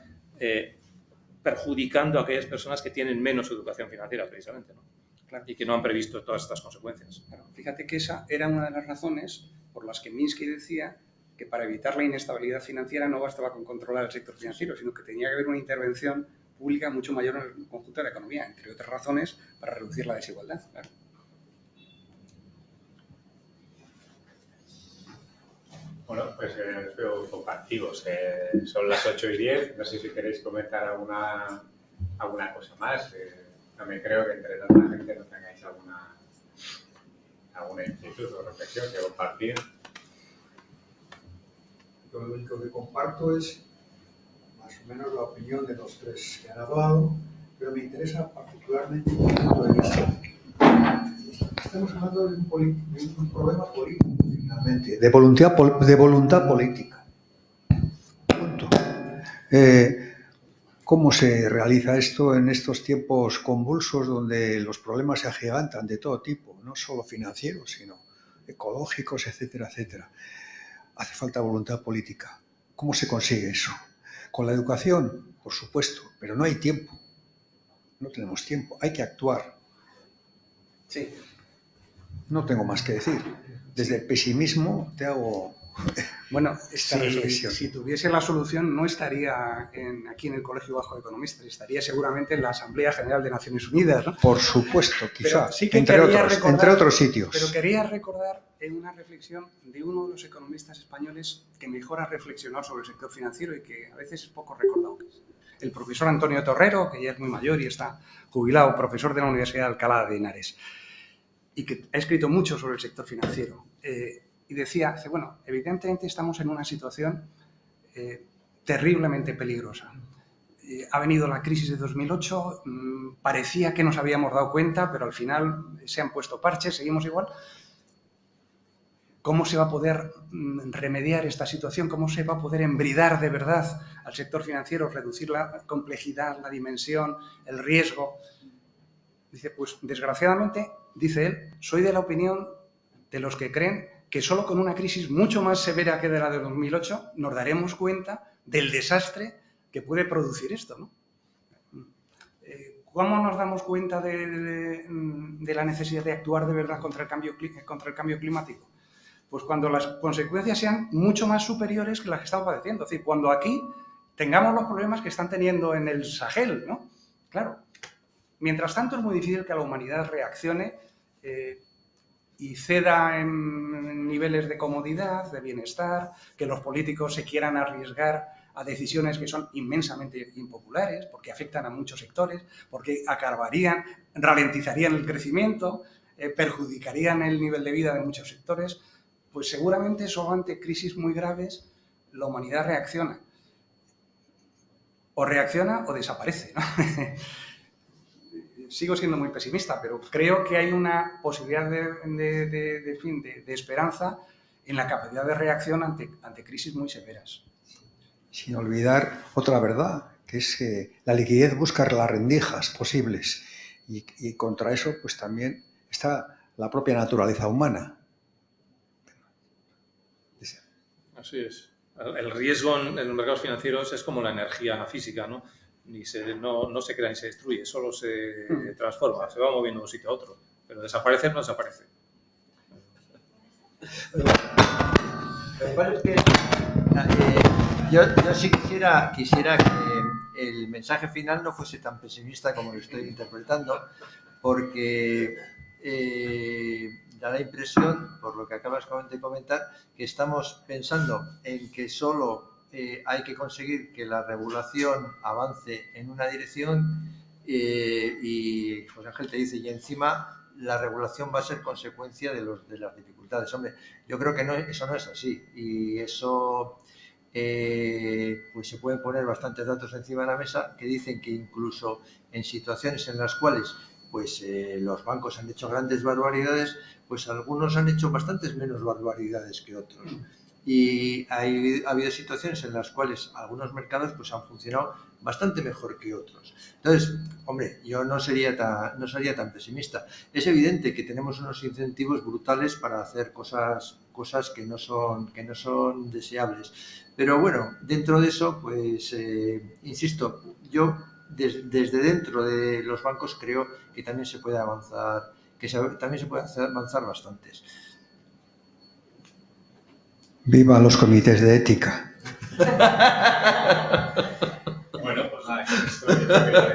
perjudicando a aquellas personas que tienen menos educación financiera, precisamente, ¿no? Claro. Y que no han previsto todas estas consecuencias. Claro. Fíjate que esa era una de las razones por las que Minsky decía que para evitar la inestabilidad financiera no bastaba con controlar el sector financiero, sino que tenía que haber una intervención pública mucho mayor en el conjunto de la economía, entre otras razones, para reducir la desigualdad. Claro. Bueno, pues veo compartidos. Son las 8:10. No sé si queréis comentar alguna cosa más. No me creo que entre tanta gente no tengáis alguna inquietud o reflexión que compartir. Yo lo único que comparto es más o menos la opinión de los tres que han hablado, pero me interesa particularmente un punto de vista. Estamos hablando de un problema político, finalmente, de voluntad política. Punto. ¿Cómo se realiza esto en estos tiempos convulsos donde los problemas se agigantan de todo tipo, no solo financieros, sino ecológicos, etcétera, etcétera? Hace falta voluntad política. ¿Cómo se consigue eso? Con la educación, por supuesto, pero no hay tiempo. No tenemos tiempo, hay que actuar. Sí. No tengo más que decir. Desde el pesimismo te hago esta reflexión. Si tuviese la solución, no estaría aquí en el Colegio Vasco de Economistas, estaría seguramente en la Asamblea General de Naciones Unidas, ¿no? Por supuesto, quizás, sí que entre otros sitios. Pero quería recordar una reflexión de uno de los economistas españoles que mejor ha reflexionado sobre el sector financiero y que a veces es poco recordado. El profesor Antonio Torrero, que ya es muy mayor y está jubilado, profesor de la Universidad de Alcalá de Henares, y que ha escrito mucho sobre el sector financiero. Y decía, bueno, evidentemente estamos en una situación terriblemente peligrosa. Ha venido la crisis de 2008, parecía que nos habíamos dado cuenta, pero al final se han puesto parches, seguimos igual. ¿Cómo se va a poder remediar esta situación? ¿Cómo se va a poder embridar de verdad al sector financiero, reducir la complejidad, la dimensión, el riesgo? Dice, pues desgraciadamente, dice él, soy de la opinión de los que creen que solo con una crisis mucho más severa que de la de 2008 nos daremos cuenta del desastre que puede producir esto, ¿no? ¿Cómo nos damos cuenta de la necesidad de actuar de verdad contra el cambio climático? Pues cuando las consecuencias sean mucho más superiores que las que estamos padeciendo. Es decir, cuando aquí tengamos los problemas que están teniendo en el Sahel, ¿no? Claro. Mientras tanto, es muy difícil que la humanidad reaccione y ceda en niveles de comodidad, de bienestar, que los políticos se quieran arriesgar a decisiones que son inmensamente impopulares, porque afectan a muchos sectores, porque ralentizarían el crecimiento, perjudicarían el nivel de vida de muchos sectores. Pues seguramente solo ante crisis muy graves la humanidad reacciona. O reacciona o desaparece, ¿no? Sigo siendo muy pesimista, pero creo que hay una posibilidad de esperanza en la capacidad de reacción ante crisis muy severas. Sin olvidar otra verdad, que es que la liquidez busca las rendijas posibles y contra eso pues también está la propia naturaleza humana. Así es. El riesgo en los mercados financieros es como la energía física, ¿no? no se crea ni se destruye, solo se transforma, se va moviendo de un sitio a otro, pero desaparecer no desaparece. Lo que pasa es que yo sí quisiera que el mensaje final no fuese tan pesimista como lo estoy interpretando, porque da la impresión, por lo que acabas de comentar, que estamos pensando en que solo hay que conseguir que la regulación avance en una dirección y José Ángel te dice, y encima la regulación va a ser consecuencia de las dificultades. Hombre, yo creo que eso no es así, y eso pues se pueden poner bastantes datos encima de la mesa que dicen que incluso en situaciones en las cuales pues los bancos han hecho grandes barbaridades, pues algunos han hecho bastantes menos barbaridades que otros. Y ha habido situaciones en las cuales algunos mercados pues han funcionado bastante mejor que otros. Entonces, hombre, yo no sería tan pesimista. Es evidente que tenemos unos incentivos brutales para hacer cosas que no son deseables. Pero bueno, dentro de eso, pues, insisto, yo desde dentro de los bancos creo que también se puede avanzar, bastantes. Viva los comités de ética. Bueno, pues nada, con esto yo creo que